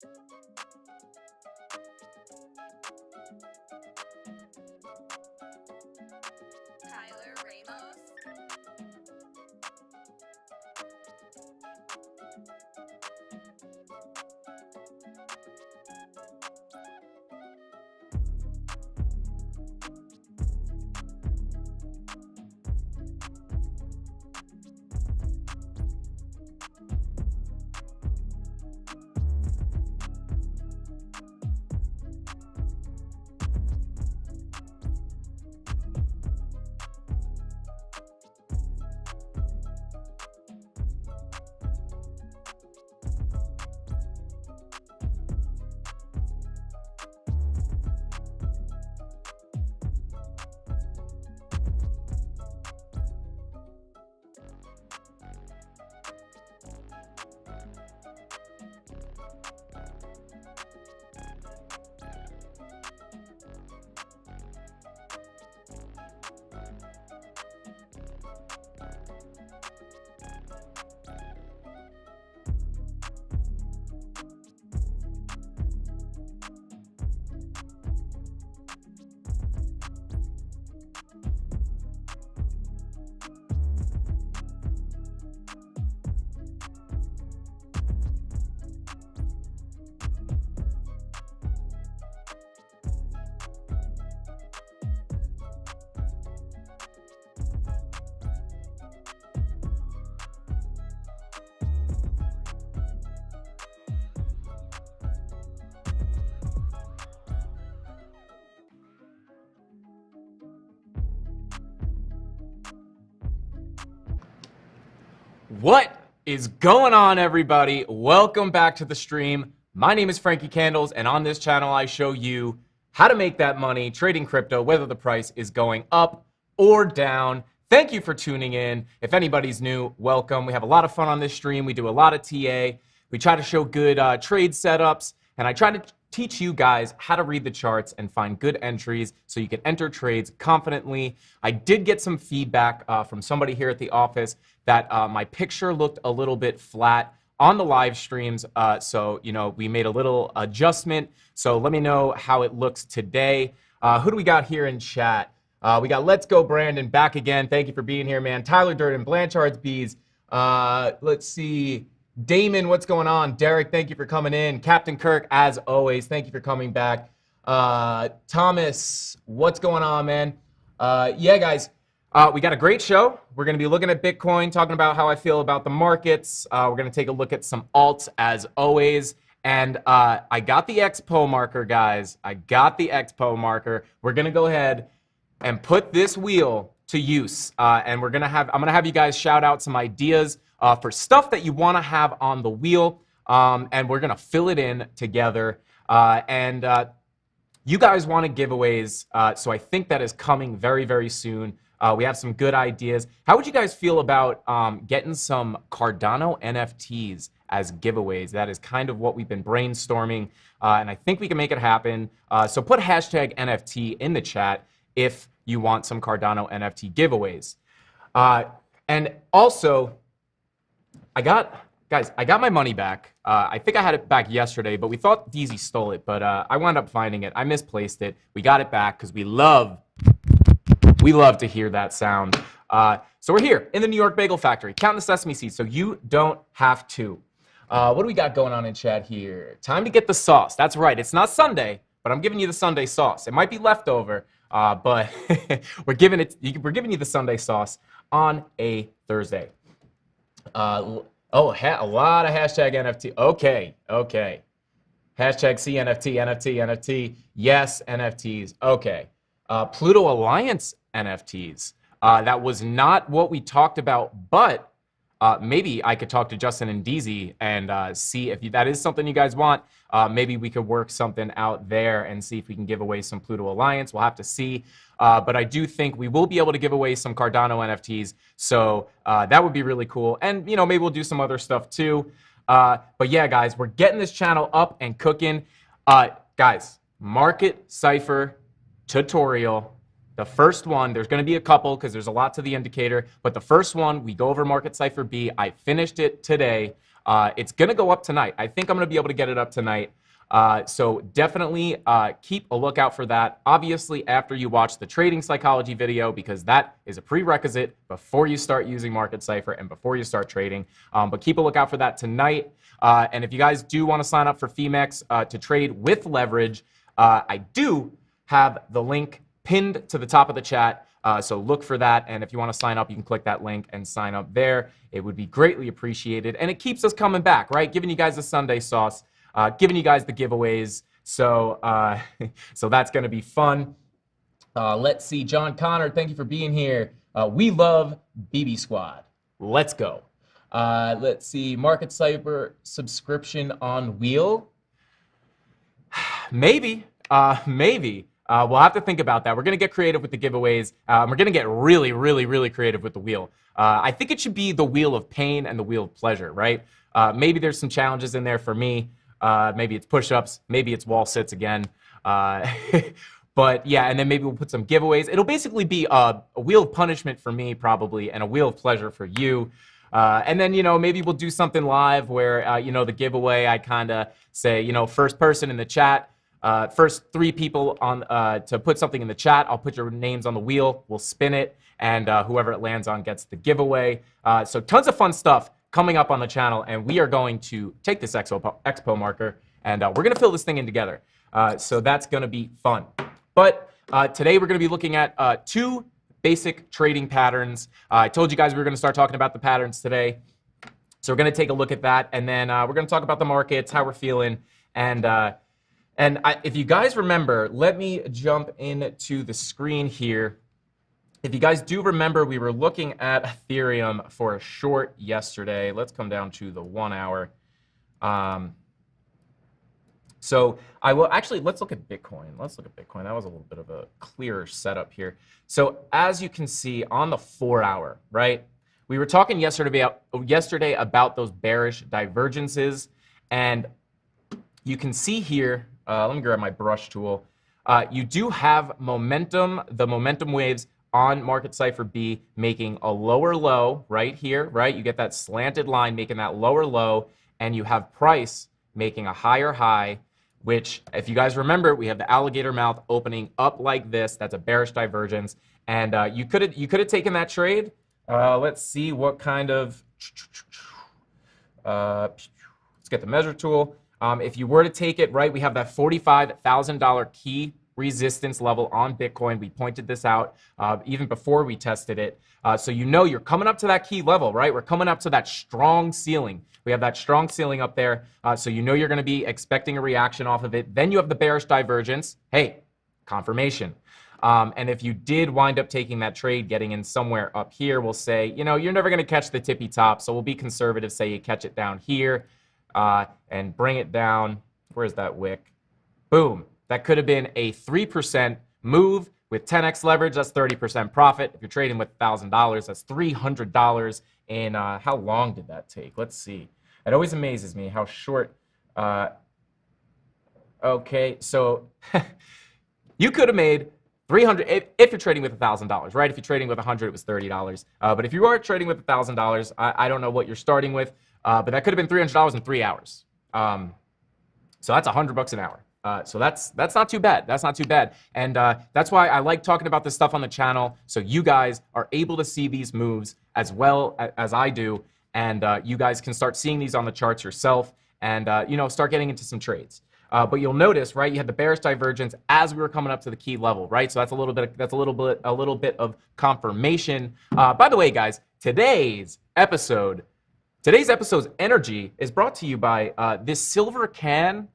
Tyler Ramos. What is going on, everybody? Welcome back to the stream. My name is Frankie Candles, and on this channel I show you how to make that money trading crypto, whether the price is going up or down. Thank you for tuning in. If anybody's new, welcome. We have a lot of fun on this stream. We do a lot of TA. We try to show good trade setups, and I try to teach you guys how to read the charts and find good entries so you can enter trades confidently. I did get some feedback from somebody here at the office that my picture looked a little bit flat on the live streams. So, we made a little adjustment. So let me know how it looks today. Who do we got here in chat? We got Let's Go Brandon back again. Thank you for being here, man. Tyler Durden, Blanchard's Bees. Let's see. Damon, what's going on? Derek, thank you for coming in. Captain Kirk, as always, thank you for coming back. Thomas, what's going on, man? Yeah, guys, we got a great show. We're going to be looking at Bitcoin, talking about how I feel about the markets. We're going to take a look at some alts, as always. And I got the Expo marker, guys. I got the Expo marker. We're going to go ahead and put this wheel to use. And I'm going to have you guys shout out some ideas for stuff that you want to have on the wheel, and we're going to fill it in together. You guys want giveaways, so I think that is coming very, very soon. We have some good ideas. How would you guys feel about getting some Cardano NFTs as giveaways? That is kind of what we've been brainstorming, and I think we can make it happen. So put hashtag NFT in the chat if you want some Cardano NFT giveaways. And also, I got my money back. I think I had it back yesterday, but we thought DZ stole it, but I wound up finding it. I misplaced it. We got it back because we love to hear that sound. So we're here in the New York Bagel Factory, counting the sesame seeds so you don't have to. What do we got going on in chat here? Time to get the sauce. That's right. It's not Sunday, but I'm giving you the Sunday sauce. It might be leftover, but we're giving you the Sunday sauce on a Thursday. A lot of hashtag NFT. Okay. Hashtag CNFT, NFT. Yes, NFTs. Okay. Pluto Alliance NFTs. That was not what we talked about, but maybe I could talk to Justin and DZ and see if that is something you guys want. Maybe we could work something out there and see if we can give away some Pluto Alliance. We'll have to see. But I do think we will be able to give away some Cardano NFTs. So that would be really cool. And, maybe we'll do some other stuff too. But yeah, guys, we're getting this channel up and cooking. Guys, Market Cipher tutorial. The first one, there's going to be a couple because there's a lot to the indicator. But the first one, we go over Market Cipher B. I finished it today. It's going to go up tonight. I think I'm going to be able to get it up tonight. So definitely keep a lookout for that. Obviously, after you watch the trading psychology video, because that is a prerequisite before you start using Market Cypher and before you start trading. But keep a lookout for that tonight. And if you guys do want to sign up for Femex to trade with leverage, I do have the link pinned to the top of the chat. So look for that. And if you want to sign up, you can click that link and sign up there. It would be greatly appreciated. And it keeps us coming back, right? Giving you guys the Sunday sauce. Giving you guys the giveaways. So so that's going to be fun. Let's see. John Connor, thank you for being here. We love BB Squad. Let's go. Let's see. Market Cypher subscription on wheel. Maybe. Maybe. We'll have to think about that. We're going to get creative with the giveaways. We're going to get really, really, really creative with the wheel. I think it should be the wheel of pain and the wheel of pleasure, right? Maybe there's some challenges in there for me. Maybe it's push-ups. Maybe it's wall sits again. But yeah, and then maybe we'll put some giveaways. It'll basically be a wheel of punishment for me probably and a wheel of pleasure for you. And then, maybe we'll do something live where, the giveaway, I kind of say, first person in the chat, first 3 people on to put something in the chat. I'll put your names on the wheel. We'll spin it. And whoever it lands on gets the giveaway. So tons of fun stuff coming up on the channel, and we are going to take this expo marker and we're going to fill this thing in together. So that's going to be fun. But today we're going to be looking at 2 basic trading patterns. I told you guys we were going to start talking about the patterns today. So we're going to take a look at that, and then we're going to talk about the markets, how we're feeling, and if you guys remember, let me jump into the screen here. If you guys do remember, we were looking at Ethereum for a short yesterday. Let's come down to the 1 hour. So I will actually, let's look at Bitcoin. Let's look at Bitcoin. That was a little bit of a clearer setup here. So as you can see on the 4 hour, right? We were talking yesterday about those bearish divergences. And you can see here, let me grab my brush tool. You do have momentum, the momentum waves on Market Cypher B making a lower low right here, right? You get that slanted line making that lower low, and you have price making a higher high, which, if you guys remember, we have the alligator mouth opening up like this. That's a bearish divergence, and you could have taken that trade. Let's see what kind of. Let's get the measure tool. If you were to take it, right, we have that $45,000 key resistance level on Bitcoin. We pointed this out even before we tested it. So you're coming up to that key level, right? We're coming up to that strong ceiling. We have that strong ceiling up there. So you're going to be expecting a reaction off of it. Then you have the bearish divergence. Hey, confirmation. And if you did wind up taking that trade, getting in somewhere up here, we'll say, you're never going to catch the tippy top. So we'll be conservative, say you catch it down here and bring it down. Where's that wick? Boom. That could have been a 3% move with 10x leverage. That's 30% profit. If you're trading with $1,000, that's $300 in how long did that take? Let's see. It always amazes me how short. Okay, so you could have made 300 if you're trading with $1,000, right? If you're trading with 100, it was $30. But if you are trading with $1,000, I don't know what you're starting with, but that could have been $300 in 3 hours. So that's $100 an hour. So that's not too bad. That's not too bad. And that's why I like talking about this stuff on the channel, so you guys are able to see these moves as well as I do, and you guys can start seeing these on the charts yourself, and start getting into some trades. But you'll notice, right, you had the bearish divergence as we were coming up to the key level, right? So that's a little bit of confirmation. By the way, guys, today's episode's energy is brought to you by this silver can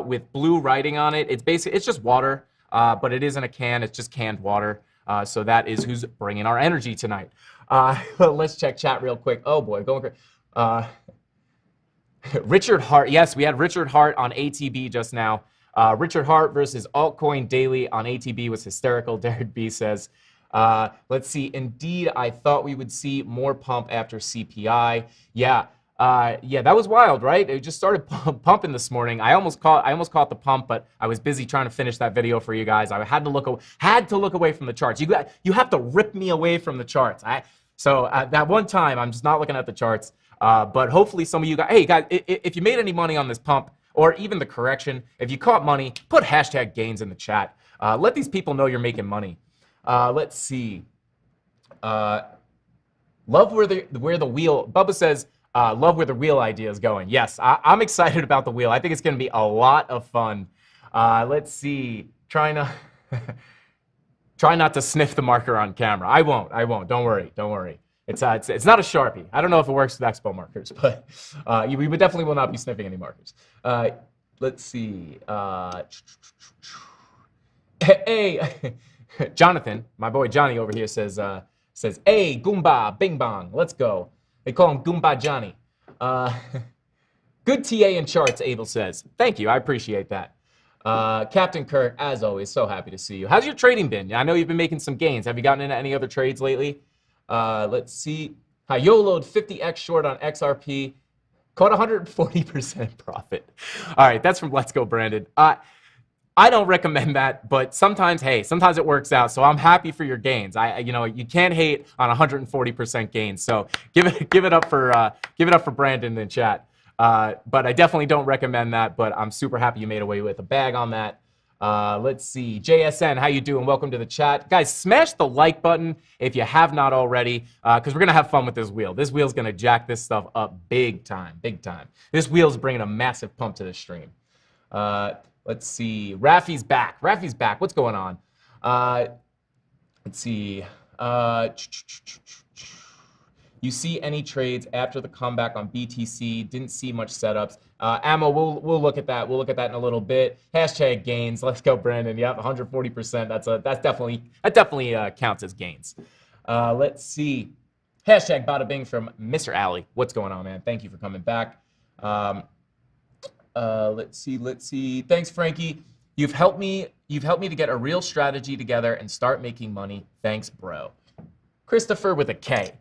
with blue writing on it. It's just water, but it isn't a can. It's just canned water. So that is who's bringing our energy tonight. Let's check chat real quick. Oh boy, going crazy. Richard Hart. Yes, we had Richard Hart on ATB just now. Richard Hart versus Altcoin Daily on ATB was hysterical. Derek B says, let's see. Indeed, I thought we would see more pump after CPI. Yeah, that was wild, right? It just started pumping this morning. I almost caught the pump, but I was busy trying to finish that video for you guys. I had to look away from the charts. You have to rip me away from the charts. So at that one time, I'm just not looking at the charts. But hopefully some of you guys, hey guys, if you made any money on this pump or even the correction, if you caught money, put hashtag gains in the chat. Let these people know you're making money. Let's see. Love where the wheel, Bubba says, love where the wheel idea is going. Yes, I'm excited about the wheel. I think it's going to be a lot of fun. Let's see. Try not to sniff the marker on camera. I won't. Don't worry. It's not a Sharpie. I don't know if it works with Expo markers, but we definitely will not be sniffing any markers. Let's see. Hey, Jonathan, my boy Johnny over here says, hey, Goomba, Bing Bong, let's go. They call him Goomba Johnny. Good TA in charts, Abel says. Thank you, I appreciate that. Captain Kirk, as always, so happy to see you. How's your trading been? I know you've been making some gains. Have you gotten into any other trades lately? Let's see. I YOLO'd 50x short on XRP. Caught 140% profit. All right, that's from Let's Go Brandon. I don't recommend that, but sometimes it works out. So I'm happy for your gains. You can't hate on 140% gains. So give it up for Brandon in the chat. But I definitely don't recommend that. But I'm super happy you made away with a bag on that. Let's see, JSN, how you doing? Welcome to the chat, guys. Smash the like button if you have not already, because we're gonna have fun with this wheel. This wheel's gonna jack this stuff up big time. This wheel's bringing a massive pump to the stream. Let's see. Rafi's back. What's going on? Let's see. You see any trades after the comeback on BTC? Didn't see much setups. Ammo, we'll look at that. We'll look at that in a little bit. Hashtag gains. Let's go, Brandon. Yep, 140%. That definitely counts as gains. Let's see. Hashtag bada bing from Mr. Alley. What's going on, man? Thank you for coming back. Let's see. Thanks, Frankie. You've helped me to get a real strategy together and start making money. Thanks, bro. Christopher with a K.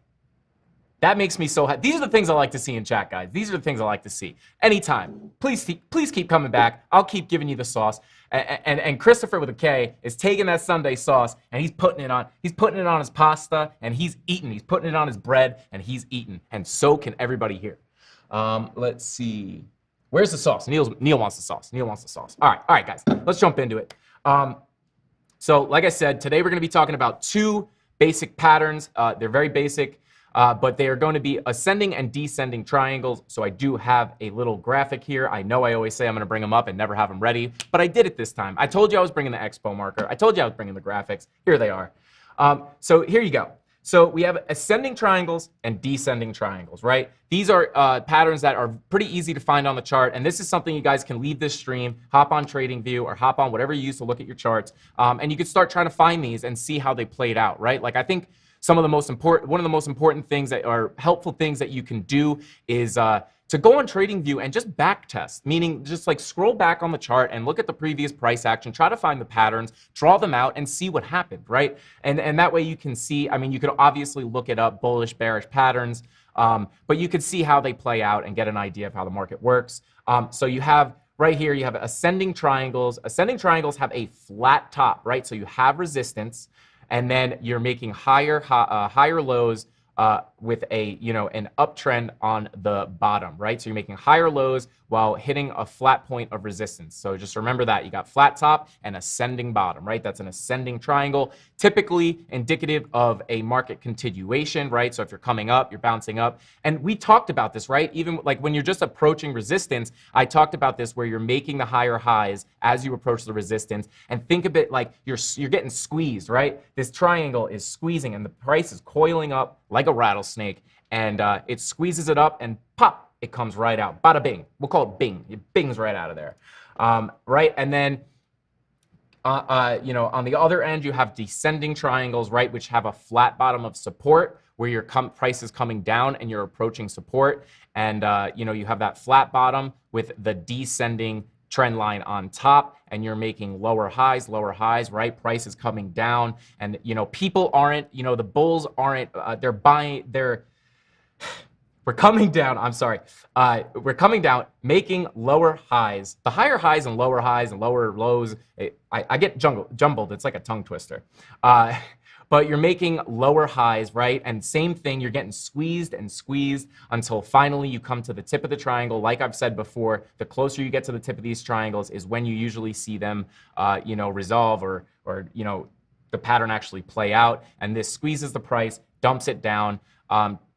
That makes me so happy. These are the things I like to see in chat, guys. These are the things I like to see. Anytime. Please keep coming back. I'll keep giving you the sauce. And Christopher with a K is taking that Sunday sauce and he's putting it on his pasta and he's eating. He's putting it on his bread and he's eating. And so can everybody here. Let's see. Where's the sauce? Neil wants the sauce. All right, guys. Let's jump into it. So like I said, today we're going to be talking about two basic patterns. They're very basic. But they are going to be ascending and descending triangles. So I do have a little graphic here. I know I always say I'm going to bring them up and never have them ready, but I did it this time. I told you I was bringing the Expo marker. I told you I was bringing the graphics. Here they are. So here you go. So we have ascending triangles and descending triangles, right? These are patterns that are pretty easy to find on the chart. And this is something you guys can leave this stream, hop on TradingView or hop on whatever you use to look at your charts. And you can start trying to find these and see how they played out, right? Like I think one of the most important things that are helpful things that you can do is to go on TradingView and just back test, meaning just like scroll back on the chart and look at the previous price action, try to find the patterns, draw them out and see what happened, right? And that way you can see, I mean, you could obviously look it up, bullish, bearish patterns, but you could see how they play out and get an idea of how the market works. So you have right here, you have ascending triangles. Ascending triangles have a flat top, right? So you have resistance. And then you're making higher lows with an uptrend on the bottom, right? So you're making higher lows while hitting a flat point of resistance. So just remember that you got flat top and ascending bottom, right? That's an ascending triangle, typically indicative of a market continuation, right? So if you're coming up, you're bouncing up. And we talked about this, right? Even like when you're just approaching resistance, I talked about this where you're making the higher highs as you approach the resistance, and think of it like you're getting squeezed, right? This triangle is squeezing and the price is coiling up like a rattlesnake, and it squeezes it up and pop, it comes right out. Bada bing. We'll call it bing. It bings right out of there. Right? And then, on the other end, you have descending triangles, right, which have a flat bottom of support where your price is coming down and you're approaching support. And, you have that flat bottom with the descending trend line on top, and you're making lower highs, right? Price is coming down, and people aren't, the bulls aren't, they're buying, we're coming down, I'm sorry, we're coming down, making lower highs. The higher highs and lower lows, I get jumbled, it's like a tongue twister. but you're making lower highs, right? And same thing, you're getting squeezed and squeezed until finally you come to the tip of the triangle. Like I've said before, the closer you get to the tip of these triangles is when you usually see them, resolve or the pattern actually play out. And this squeezes the price, dumps it down.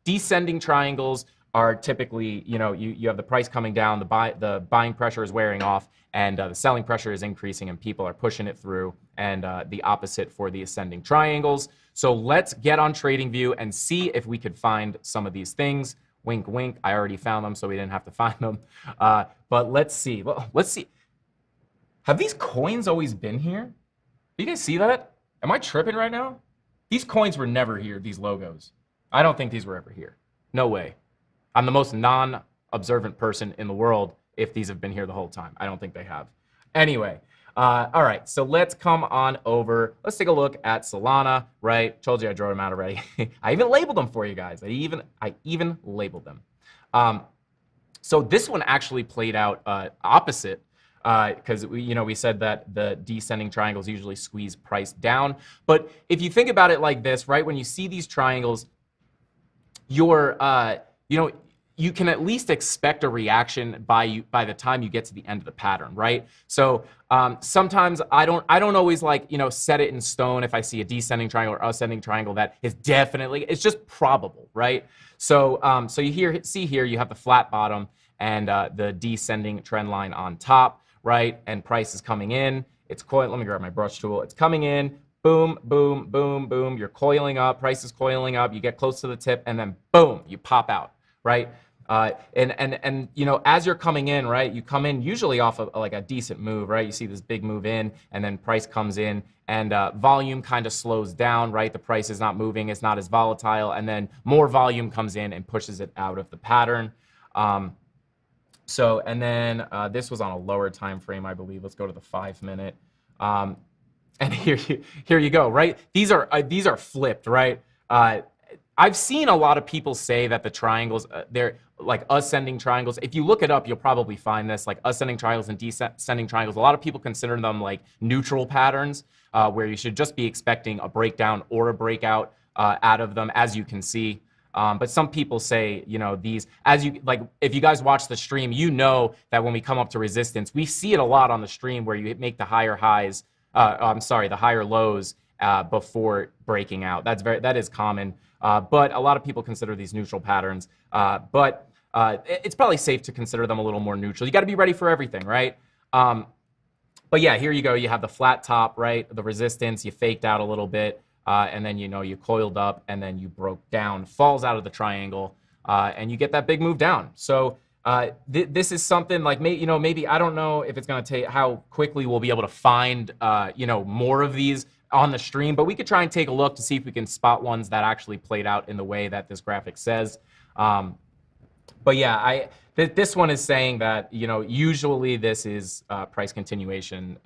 Descending triangles are typically, you have the price coming down, the buying pressure is wearing off, and the selling pressure is increasing, and people are pushing it through, and the opposite for the ascending triangles. So let's get on TradingView and see if we could find some of these things. Wink, wink. I already found them, so we didn't have to find them. But let's see. Let's see. Have these coins always been here? Do you guys see that? Am I tripping right now? These coins were never here, these logos. I don't think these were ever here. No way. I'm the most non-observant person in the world if these have been here the whole time. I don't think they have. Anyway, all right, so let's come on over. Let's take a look at Solana, right? Told you I drew them out already. I even labeled them for you guys. I even labeled them. So this one actually played out opposite because we said that the descending triangles usually squeeze price down. But if you think about it like this, right, when you see these triangles, you're you can at least expect a reaction by the time you get to the end of the pattern, right? So sometimes I don't always set it in stone if I see a descending triangle or ascending triangle that is definitely, it's just probable, right? So so you see here you have the flat bottom and the descending trend line on top, right? And price is coming in. It's let me grab my brush tool. It's coming in. Boom, boom, boom, boom. You're coiling up. Price is coiling up. You get close to the tip, and then boom, you pop out, right? And as you're coming in, right, you come in usually off of like a decent move, right? You see this big move in, and then price comes in, and volume kind of slows down, right? The price is not moving, it's not as volatile, and then more volume comes in and pushes it out of the pattern. And then this was on a lower time frame, I believe. Let's go to the 5-minute. And here you go, right? These are flipped, right? I've seen a lot of people say that the triangles, they're like ascending triangles. If you look it up, you'll probably find this, like ascending triangles and descending triangles. A lot of people consider them like neutral patterns, where you should just be expecting a breakdown or a breakout out of them, as you can see. But some people say, these, if you guys watch the stream, that when we come up to resistance, we see it a lot on the stream where you make the higher highs, the higher lows before breaking out. That is common. But a lot of people consider these neutral patterns. But it's probably safe to consider them a little more neutral. You got to be ready for everything, right? But yeah, here you go. You have the flat top, right? The resistance, you faked out a little bit. And then, you coiled up, and then you broke down, falls out of the triangle, and you get that big move down. So this is something like, maybe I don't know if it's going to take how quickly we'll be able to find, more of these on the stream, but we could try and take a look to see if we can spot ones that actually played out in the way that this graphic says. But yeah, this one is saying that, usually this is price continuation.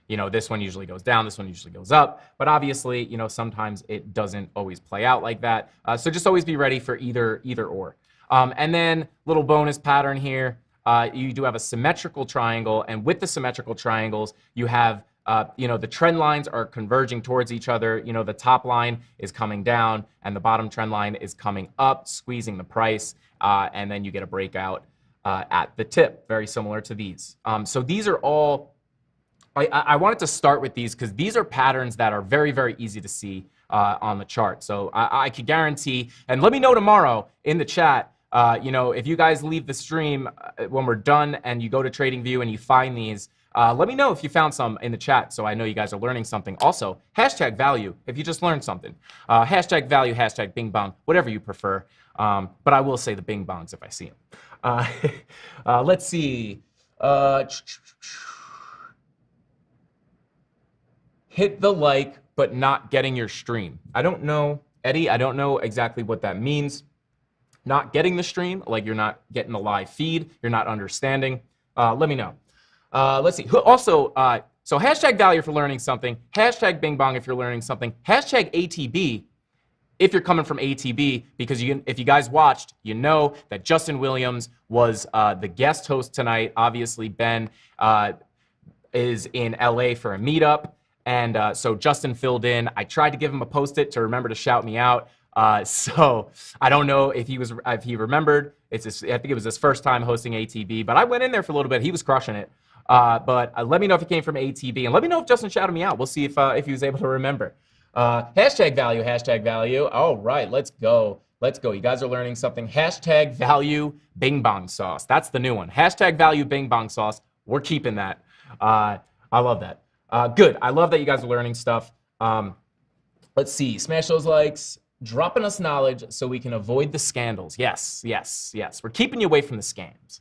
This one usually goes down, this one usually goes up, but obviously, sometimes it doesn't always play out like that. So just always be ready for either or. And then little bonus pattern here, you do have a symmetrical triangle, and with the symmetrical triangles, you have, the trend lines are converging towards each other. The top line is coming down, and the bottom trend line is coming up, squeezing the price, and then you get a breakout at the tip, very similar to these. So these are all, I wanted to start with these because these are patterns that are very, very easy to see on the chart. So I could guarantee, and let me know tomorrow in the chat, if you guys leave the stream when we're done and you go to TradingView and you find these, let me know if you found some in the chat so I know you guys are learning something. Also, hashtag value if you just learned something. Hashtag value, hashtag bing bong, whatever you prefer. But I will say the bing bongs if I see them. Let's see. Hit the like, but not getting your stream. I don't know, Eddie, I don't know exactly what that means. Not getting the stream, like you're not getting the live feed, you're not understanding. Let me know. Let's see. Also, so hashtag value for learning something, hashtag bing bong if you're learning something, hashtag ATB if you're coming from ATB, because if you guys watched, you know that Justin Williams was the guest host tonight. Obviously, Ben is in LA for a meetup. And so Justin filled in. I tried to give him a post-it to remember to shout me out. So I don't know if he remembered. I think it was his first time hosting ATB, but I went in there for a little bit. He was crushing it. But let me know if he came from ATB, and let me know if Justin shouted me out. We'll see if he was able to remember. Hashtag value, hashtag value. All right, let's go. Let's go. You guys are learning something. Hashtag value bing bong sauce. That's the new one. Hashtag value bing bong sauce. We're keeping that. I love that. Good. I love that you guys are learning stuff. Let's see. Smash those likes. Dropping us knowledge so we can avoid the scandals. Yes, yes, yes. We're keeping you away from the scams.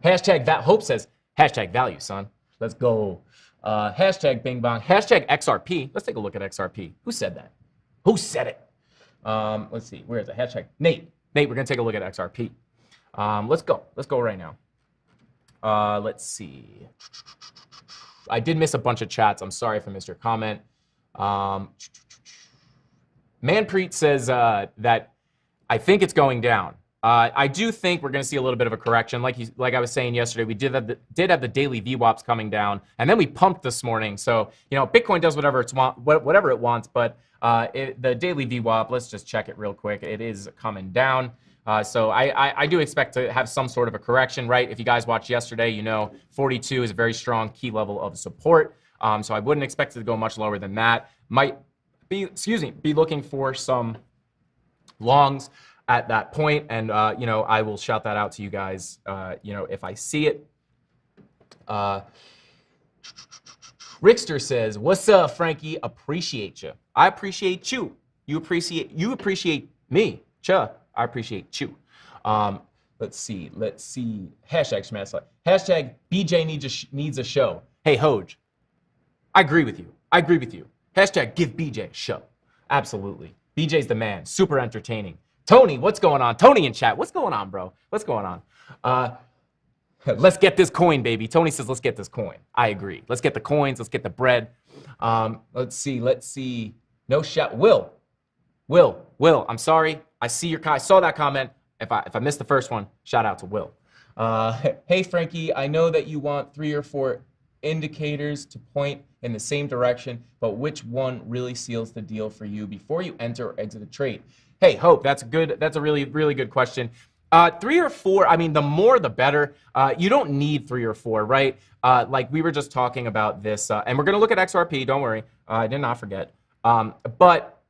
Hashtag Hope says, hashtag value, son. Let's go. Hashtag bing bong. Hashtag XRP. Let's take a look at XRP. Who said that? Who said it? Let's see. Where is it? Hashtag Nate. Nate, we're going to take a look at XRP. Let's go. Let's go right now. Let's see. I did miss a bunch of chats. I'm sorry if I missed your comment. Manpreet says that I think it's going down. I do think we're going to see a little bit of a correction. Like I was saying yesterday, we did have the daily VWAPs coming down, and then we pumped this morning. So, Bitcoin does whatever it wants, but the daily VWAP, let's just check it real quick. It is coming down. So I do expect to have some sort of a correction, right? If you guys watched yesterday, 42 is a very strong key level of support. So I wouldn't expect it to go much lower than that. Might be looking for some longs at that point, and I will shout that out to you guys, if I see it. Rickster says, "What's up, Frankie? Appreciate you. I appreciate you. You appreciate me. Cha. I appreciate you." Let's see. Hashtag smash like. Hashtag BJ needs a show. Hey Hoj, I agree with you. Hashtag give BJ a show. Absolutely. BJ's the man. Super entertaining. Tony, what's going on? Tony in chat, what's going on, bro? What's going on? Let's get this coin, baby. Tony says, let's get this coin. I agree. Let's get the coins. Let's get the bread. Let's see. No shout. Will, I'm sorry. I saw that comment. If I missed the first one, shout out to Will. Hey, Frankie, I know that you want 3 or 4 indicators to point in the same direction, but which one really seals the deal for you before you enter or exit a trade? Hey, Hope, that's a really, really good question. 3 or 4, I mean, the more the better. You don't need 3 or 4, right? Like we were just talking about this, and we're gonna look at XRP, don't worry. I did not forget. But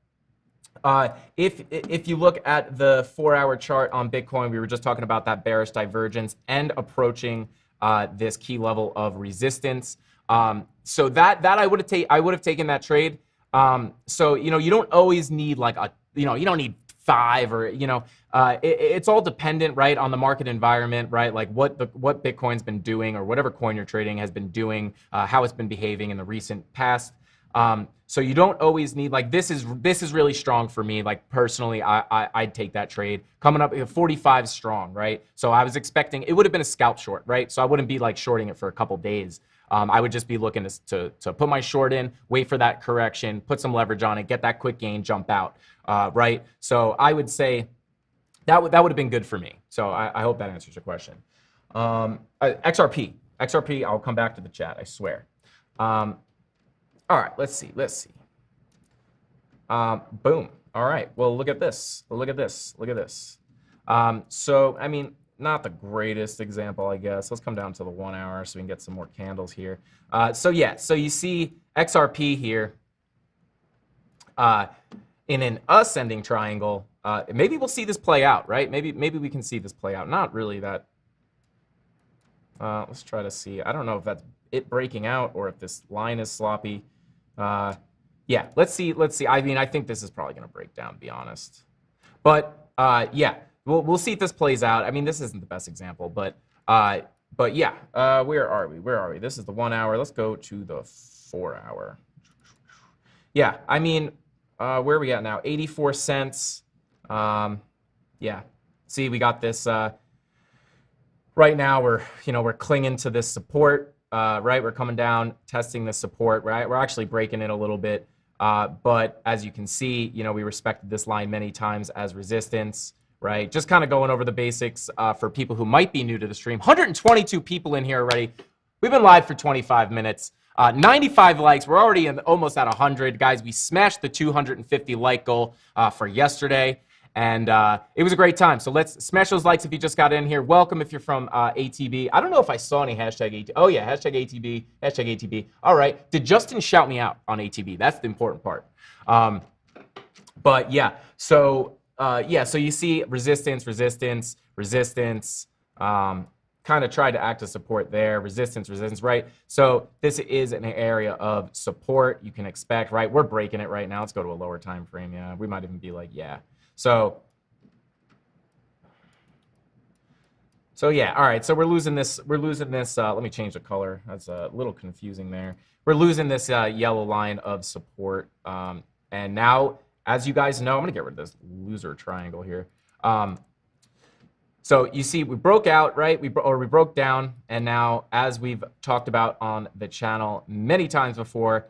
if you look at the 4-hour chart on Bitcoin, we were just talking about that bearish divergence and approaching this key level of resistance. So that I would have taken that trade. So you don't always need like you don't need 5 or it's all dependent, right, on the market environment, right? Like what Bitcoin's been doing or whatever coin you're trading has been doing, how it's been behaving in the recent past. So you don't always need, like, this is really strong for me. Like personally, I'd take that trade. Coming up 45 strong, right? So I was expecting it would have been a scalp short, right? So I wouldn't be like shorting it for a couple days. I would just be looking to put my short in, wait for that correction, put some leverage on it, get that quick gain, jump out, right? So I would say that would have been good for me. So I hope that answers your question. XRP, I'll come back to the chat, I swear. All right, let's see. Boom. All right, well, look at this. So, I mean, not the greatest example, I guess. Let's come down to the 1 hour so we can get some more candles here. So you see XRP here in an ascending triangle. Maybe we'll see this play out, right? Maybe we can see this play out. Not really that. Let's try to see. I don't know if that's it breaking out or if this line is sloppy. Yeah, let's see. I mean, I think this is probably going to break down, to be honest. But yeah. We'll see if this plays out. I mean, this isn't the best example, but yeah, where are we? This is the 1 hour. Let's go to the 4 hour. Yeah, I mean, where are we at now? 84 cents. Yeah, see, we got this. Right now, we're clinging to this support. Right, we're coming down, testing this support. Right, we're actually breaking it a little bit. But as you can see, we respected this line many times as resistance. Right, just kind of going over the basics for people who might be new to the stream. 122 people in here already. We've been live for 25 minutes. 95 likes. We're already almost at 100. Guys, we smashed the 250 like goal for yesterday. And it was a great time. So let's smash those likes if you just got in here. Welcome if you're from ATB. I don't know if I saw any hashtag ATB. Oh, yeah, hashtag ATB, hashtag ATB. All right. Did Justin shout me out on ATB? That's the important part. But yeah, so so you see resistance, resistance, resistance. Kind of tried to act as support there. Resistance, resistance, right? So this is an area of support you can expect, right? We're breaking it right now. Let's go to a lower time frame. Yeah, we might even be like, yeah. So yeah, all right. So we're losing this. Let me change the color. That's a little confusing there. We're losing this yellow line of support. And now, as you guys know, I'm gonna get rid of this loser triangle here. So you see, we broke out, right? We broke down, and now, as we've talked about on the channel many times before,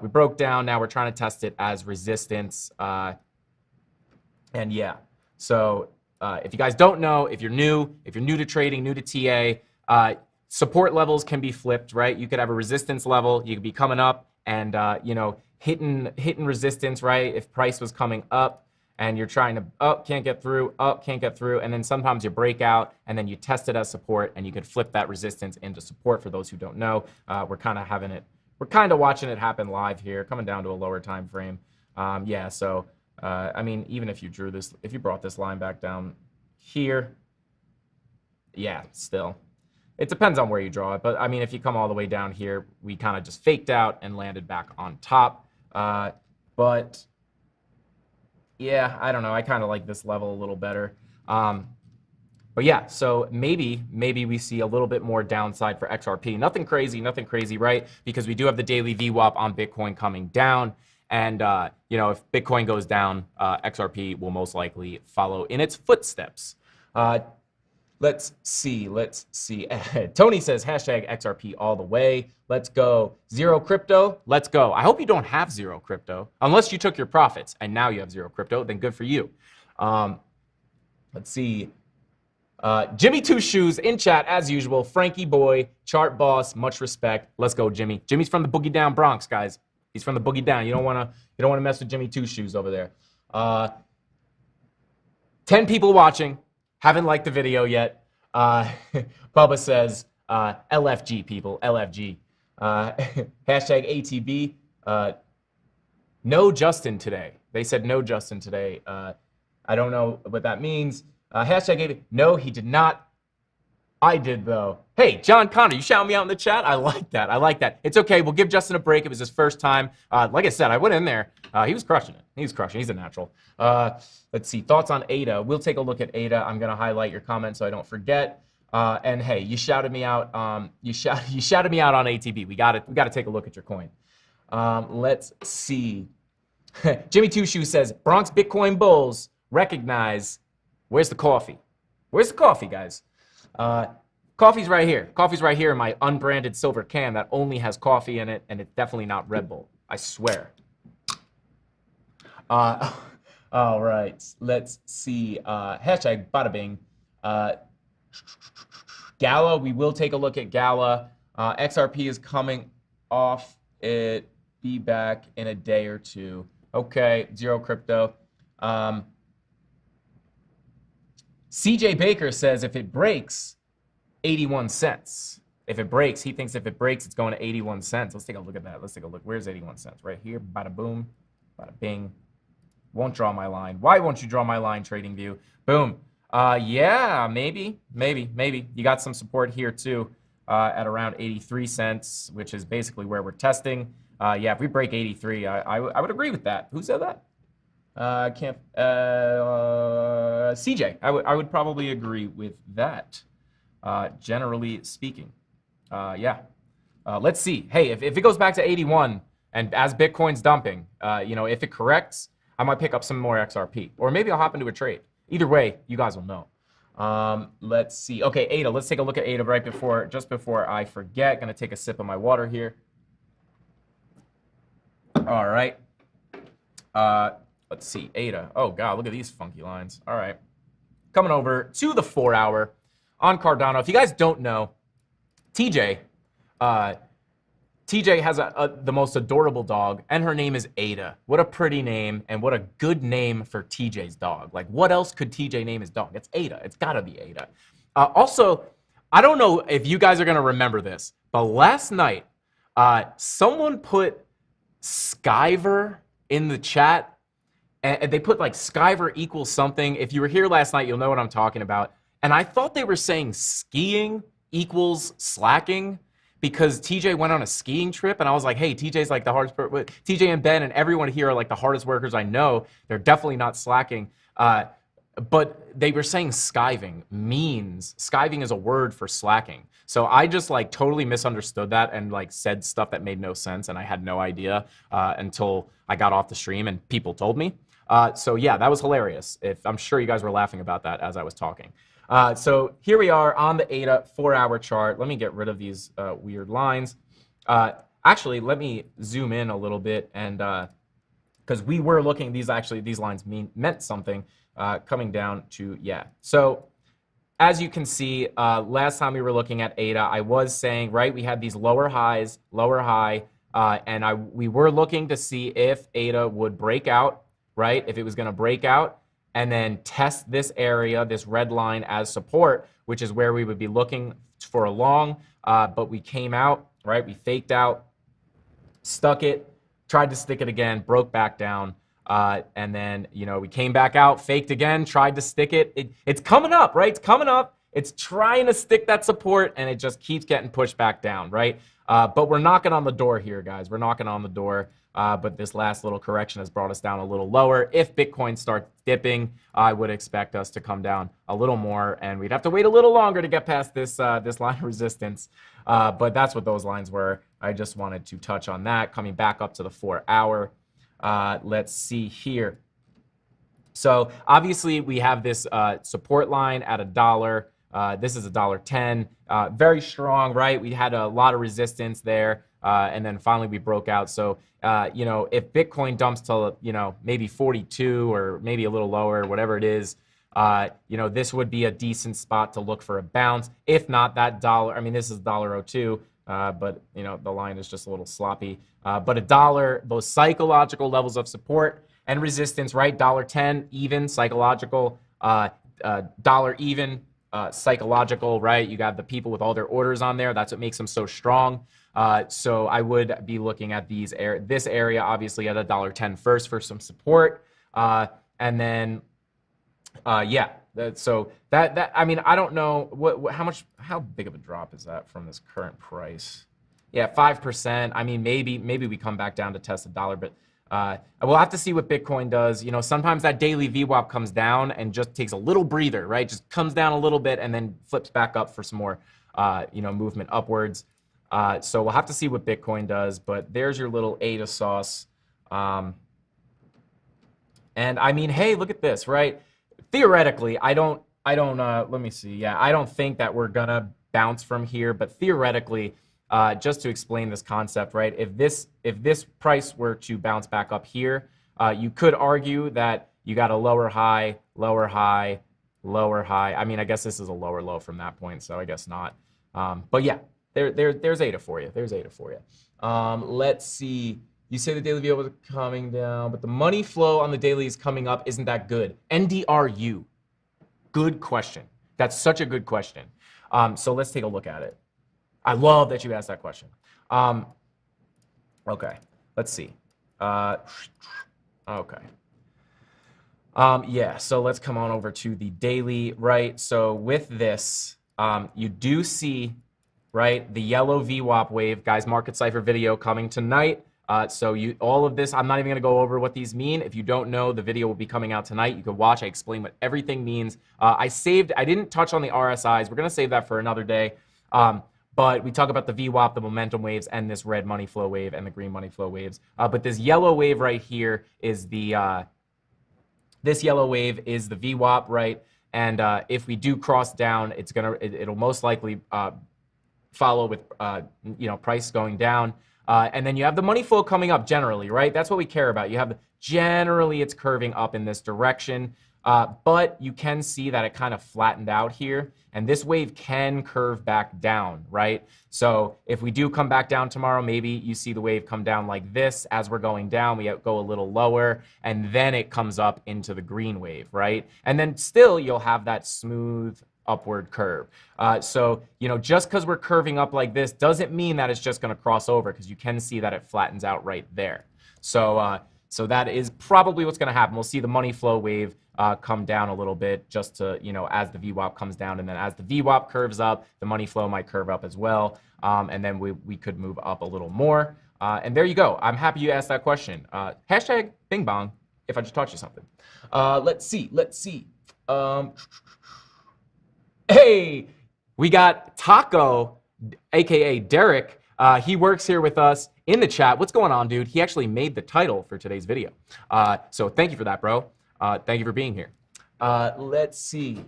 we broke down. Now we're trying to test it as resistance. And yeah, so if you guys don't know, if you're new to trading, new to TA, support levels can be flipped, right? You could have a resistance level, you could be coming up and hitting resistance, right? If price was coming up and you're trying to can't get through, and then sometimes you break out and then you test it as support, and you could flip that resistance into support. For those who don't know, we're kind of watching it happen live here, coming down to a lower time frame. Yeah, so. I mean, even if you brought this line back down here, yeah, still. It depends on where you draw it. But, I mean, if you come all the way down here, we kind of just faked out and landed back on top. But, yeah, I don't know. I kind of like this level a little better. But, yeah, so maybe we see a little bit more downside for XRP. Nothing crazy, right? Because we do have the daily VWAP on Bitcoin coming down. And, if Bitcoin goes down, XRP will most likely follow in its footsteps. Let's see. Tony says, hashtag XRP all the way. Let's go. Zero crypto. Let's go. I hope you don't have zero crypto. Unless you took your profits and now you have zero crypto, then good for you. Let's see. Jimmy Two Shoes in chat, as usual. Frankie Boy, chart boss, much respect. Let's go, Jimmy. Jimmy's from the Boogie Down Bronx, guys. He's from the Boogie Down. You don't want to mess with Jimmy Two Shoes over there. 10 people watching. Haven't liked the video yet. Bubba says, LFG, people. LFG. Hashtag ATB. No Justin today. They said no Justin today. I don't know what that means. Hashtag ATB. No, he did not. I did, though. Hey, John Connor, you shouting me out in the chat? I like that. It's okay. We'll give Justin a break. It was his first time. Like I said, I went in there. He was crushing it. He's a natural. Let's see. Thoughts on ADA. We'll take a look at ADA. I'm going to highlight your comment so I don't forget. And, hey, you shouted me out. You shouted me out on ATB. We got to take a look at your coin. Let's see. Jimmy Two Shoes says, Bronx Bitcoin Bulls recognize. Where's the coffee? Where's the coffee, guys? Coffee's right here. Coffee's right here in my unbranded silver can that only has coffee in it, and it's definitely not Red Bull. I swear. All right. Let's see. Hashtag bada bing. Gala. We will take a look at Gala. XRP is coming off it. Be back in a day or two. Okay. Zero crypto. CJ Baker says if it breaks, 81 cents. If it breaks, he thinks if it breaks, it's going to 81 cents. Let's take a look at that. Let's take a look. Where's 81 cents? Right here. Bada boom. Bada bing. Won't draw my line. Why won't you draw my line, TradingView? Boom. Yeah, maybe. You got some support here too at around 83 cents, which is basically where we're testing. Yeah, if we break 83, I would agree with that. Who said that? CJ. I would probably agree with that. Generally speaking. Yeah. Let's see. Hey, if it goes back to 81 and as Bitcoin's dumping, if it corrects, I might pick up some more XRP. Or maybe I'll hop into a trade. Either way, you guys will know. Let's see. Okay, ADA. Let's take a look at ADA just before I forget. Gonna take a sip of my water here. All right. Let's see. ADA. Oh, God, look at these funky lines. All right. Coming over to the 4-hour on Cardano. If you guys don't know, TJ TJ has the most adorable dog, and her name is Ada. What a pretty name, and what a good name for TJ's dog. Like, what else could TJ name his dog? It's Ada. It's gotta be Ada. Also, I don't know if you guys are gonna remember this, but last night, someone put Skyver in the chat, and they put like Skyver equals something. If you were here last night, you'll know what I'm talking about. And I thought they were saying skiing equals slacking, because TJ went on a skiing trip, and I was like, hey, TJ's like the hardest, TJ and Ben and everyone here are like the hardest workers I know. They're definitely not slacking. But they were saying skiving is a word for slacking. So I just like totally misunderstood that and like said stuff that made no sense, and I had no idea until I got off the stream and people told me. So yeah, that was hilarious. I'm sure you guys were laughing about that as I was talking. So here we are on the ADA 4-hour chart. Let me get rid of these weird lines. Actually, let me zoom in a little bit, and because we were looking, these lines meant something coming down to, yeah. So as you can see, last time we were looking at ADA, I was saying, right, we had these lower highs, lower high, and we were looking to see if ADA would break out, right, if it was going to break out, and then test this area, this red line, as support, which is where we would be looking for a long. But we came out, right? We faked out, stuck it, tried to stick it again, broke back down. And then, you know, we came back out, faked again, tried to stick it. It's coming up, right? It's coming up. It's trying to stick that support, and it just keeps getting pushed back down, right? But we're knocking on the door here, guys. We're knocking on the door. But this last little correction has brought us down a little lower. If Bitcoin starts dipping, I would expect us to come down a little more, and we'd have to wait a little longer to get past this this line of resistance. But that's what those lines were. I just wanted to touch on that. Coming back up to the 4-hour. Let's see here. So obviously we have this support line at $1. This is $1.10. Very strong, right? We had a lot of resistance there. And then finally we broke out. So, you know, if Bitcoin dumps to, you know, maybe 42 or maybe a little lower, whatever it is, you know, this would be a decent spot to look for a bounce. If not, that dollar, I mean, this is $1.02, but, you know, the line is just a little sloppy. But $1, those psychological levels of support and resistance, right? $1.10 even psychological, dollar even psychological, right? You got the people with all their orders on there. That's what makes them so strong. So I would be looking at this area, obviously at $1.10 first for some support. And then, yeah, so that, I mean, I don't know how big of a drop is that from this current price? Yeah, 5%. I mean, maybe we come back down to test $1, but we'll have to see what Bitcoin does. You know, sometimes that daily VWAP comes down and just takes a little breather, right? Just comes down a little bit and then flips back up for some more, you know, movement upwards. So we'll have to see what Bitcoin does, but there's your little ADA sauce. And I mean, hey, look at this, right? Theoretically, I don't, let me see. Yeah, I don't think that we're gonna bounce from here, but theoretically, just to explain this concept, right? If this price were to bounce back up here, you could argue that you got a lower high, lower high, lower high. I mean, I guess this is a lower low from that point, so I guess not. But yeah, there's ADA for you. There's ADA for you. Let's see. You say the daily VO was coming down, but the money flow on the daily is coming up. Isn't that good? NDRU. Good question. That's such a good question. So let's take a look at it. I love that you asked that question. Okay, let's see. Okay. Yeah, so let's come on over to the daily, right? So with this, you do see, right, the yellow VWAP wave. Guys, Market Cipher video coming tonight. So all of this, I'm not even going to go over what these mean. If you don't know, the video will be coming out tonight. You can watch. I explain what everything means. I didn't touch on the RSIs. We're going to save that for another day. But we talk about the VWAP, the momentum waves, and this red money flow wave and the green money flow waves. But this yellow wave right here is this yellow wave is the VWAP, right? And if we do cross down, it'll most likely follow with you know, price going down. And then you have the money flow coming up generally, right? That's what we care about. You have generally it's curving up in this direction. but you can see that it kind of flattened out here, and this wave can curve back down, right? So if we do come back down tomorrow, maybe you see the wave come down like this. As we're going down, we go a little lower, and then it comes up into the green wave, right? And then still you'll have that smooth upward curve. So, just because we're curving up like this doesn't mean that it's just going to cross over, because you can see that it flattens out right there. So that is probably what's going to happen. We'll see the money flow wave come down a little bit, just to, as the VWAP comes down, and then as the VWAP curves up, the money flow might curve up as well. And then we could move up a little more. And there you go. I'm happy you asked that question. Hashtag bing bong if I just taught you something. Let's see. Hey, we got Taco, aka Derek. He works here with us in the chat. What's going on, dude? He actually made the title for today's video. So thank you for that, bro. Thank you for being here. Let's see.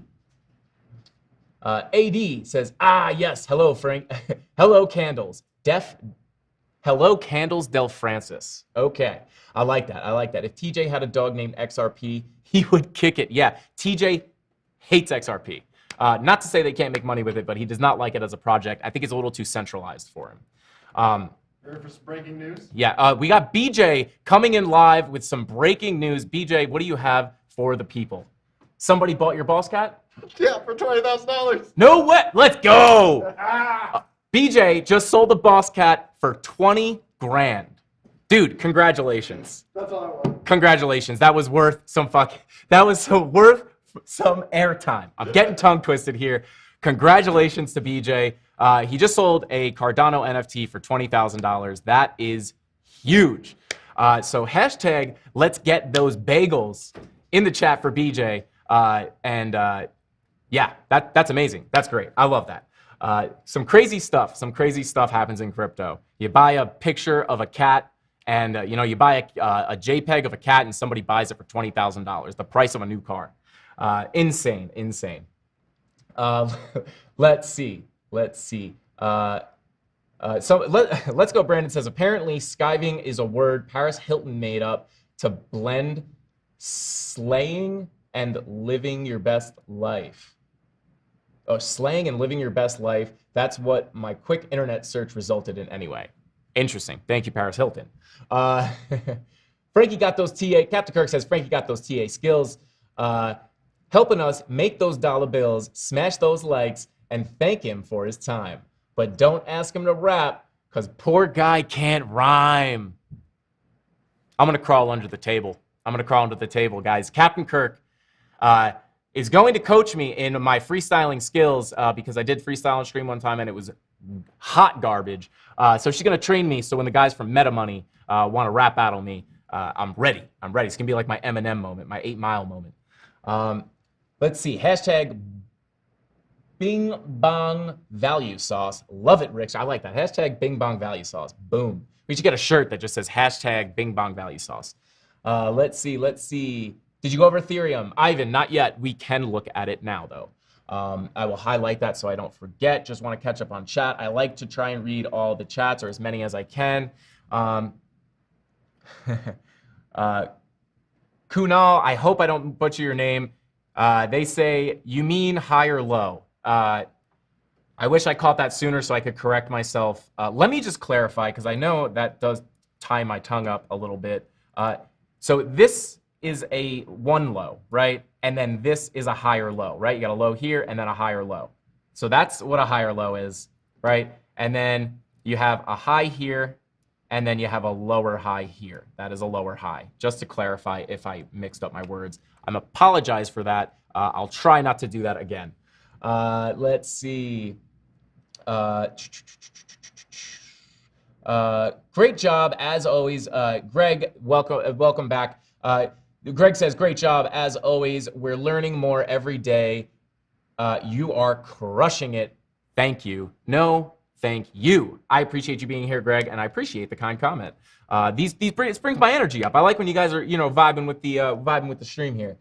AD says, yes, hello, Frank. Hello, Candles. Hello, Candles Del Francis. Okay, I like that. If TJ had a dog named XRP, he would kick it. Yeah, TJ hates XRP. Not to say they can't make money with it, but he does not like it as a project. I think it's a little too centralized for him. Ready for some breaking news? Yeah, we got BJ coming in live with some breaking news. BJ, what do you have for the people? Somebody bought your boss cat? Yeah, for $20,000. No way! Let's go! BJ just sold the boss cat for 20 grand. Dude, congratulations. That's all I want. Congratulations. That was worth some worth some airtime. I'm getting tongue twisted here. Congratulations to BJ. He just sold a Cardano NFT for $20,000. That is huge. So hashtag let's get those bagels in the chat for BJ. Yeah, that's amazing. That's great. I love that. Some crazy stuff happens in crypto. You buy a picture of a cat, and you buy a JPEG of a cat, and somebody buys it for $20,000, the price of a new car. Insane. Let's see. So let's go. Brandon says, apparently skiving is a word Paris Hilton made up to blend slaying and living your best life. Oh, slaying and living your best life. That's what my quick internet search resulted in anyway. Interesting. Thank you, Paris Hilton. Frankie got those TA. Captain Kirk says, Frankie got those TA skills. Helping us make those dollar bills, smash those likes, and thank him for his time. But don't ask him to rap, because poor guy can't rhyme. I'm going to crawl under the table. Guys. Captain Kirk is going to coach me in my freestyling skills because I did freestyle on stream one time, and it was hot garbage. So she's going to train me, so when the guys from Meta Money want to rap battle me, I'm ready. It's going to be like my Eminem moment, my 8 Mile moment. Let's see. Hashtag Bing Bong Value Sauce. Love it, Rich. I like that. Hashtag Bing Bong Value Sauce. Boom. We should get a shirt that just says hashtag Bing Bong Value Sauce. Let's see. Did you go over Ethereum? Ivan, not yet. We can look at it now, though. I will highlight that so I don't forget. Just want to catch up on chat. I like to try and read all the chats, or as many as I can. Kunal, I hope I don't butcher your name. They say, you mean high or low? I wish I caught that sooner so I could correct myself. Let me just clarify, because I know that does tie my tongue up a little bit. So this is a one low, right? And then this is a higher low, right? You got a low here and then a higher low. So that's what a higher low is, right? And then you have a high here, and then you have a lower high here. That is a lower high. Just to clarify if I mixed up my words. I apologize for that. I'll try not to do that again. Let's see. Great job, as always. Greg, welcome back. Greg says, great job, as always. We're learning more every day. You are crushing it. Thank you. No, thank you. I appreciate you being here, Greg, and I appreciate the kind comment. It brings my energy up. I like when you guys are, vibing with the stream here.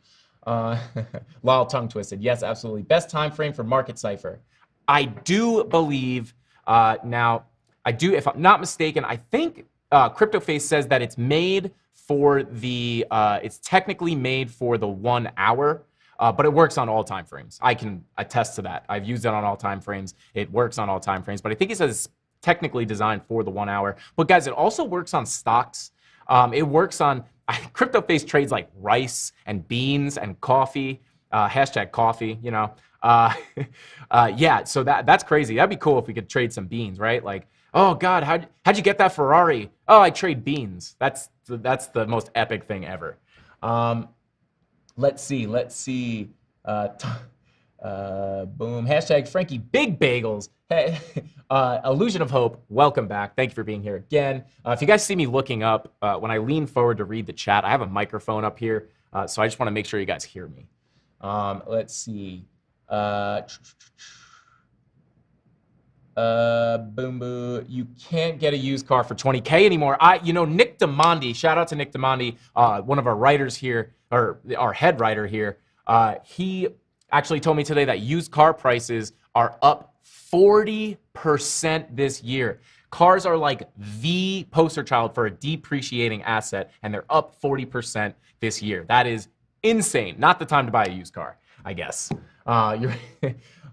Lol, tongue twisted. Yes, absolutely. Best time frame for market cipher. I do believe if I'm not mistaken, I think CryptoFace says that it's made for the, it's technically made for the 1 hour, but it works on all time frames. I can attest to that. I've used it on all time frames. It works on all time frames, but I think it says it's technically designed for the 1 hour. But guys, it also works on stocks. It works on, CryptoFace trades like rice and beans and coffee, hashtag coffee, you know. Yeah, so that's crazy. That'd be cool if we could trade some beans, right? Like, oh God, how'd you get that Ferrari? Oh, I trade beans. That's the most epic thing ever. Let's see. Boom. Hashtag Frankie Big Bagels. Hey, Illusion of Hope. Welcome back. Thank you for being here again. If you guys see me looking up, when I lean forward to read the chat, I have a microphone up here, so I just want to make sure you guys hear me. Let's see. Boom boo. You can't get a used car for 20K anymore. Nick Demondi, shout out to Nick Demondi, one of our writers here, or our head writer here. He actually told me today that used car prices are up 40% this year. Cars are like the poster child for a depreciating asset, and they're up 40% this year. That is insane. Not the time to buy a used car, I guess.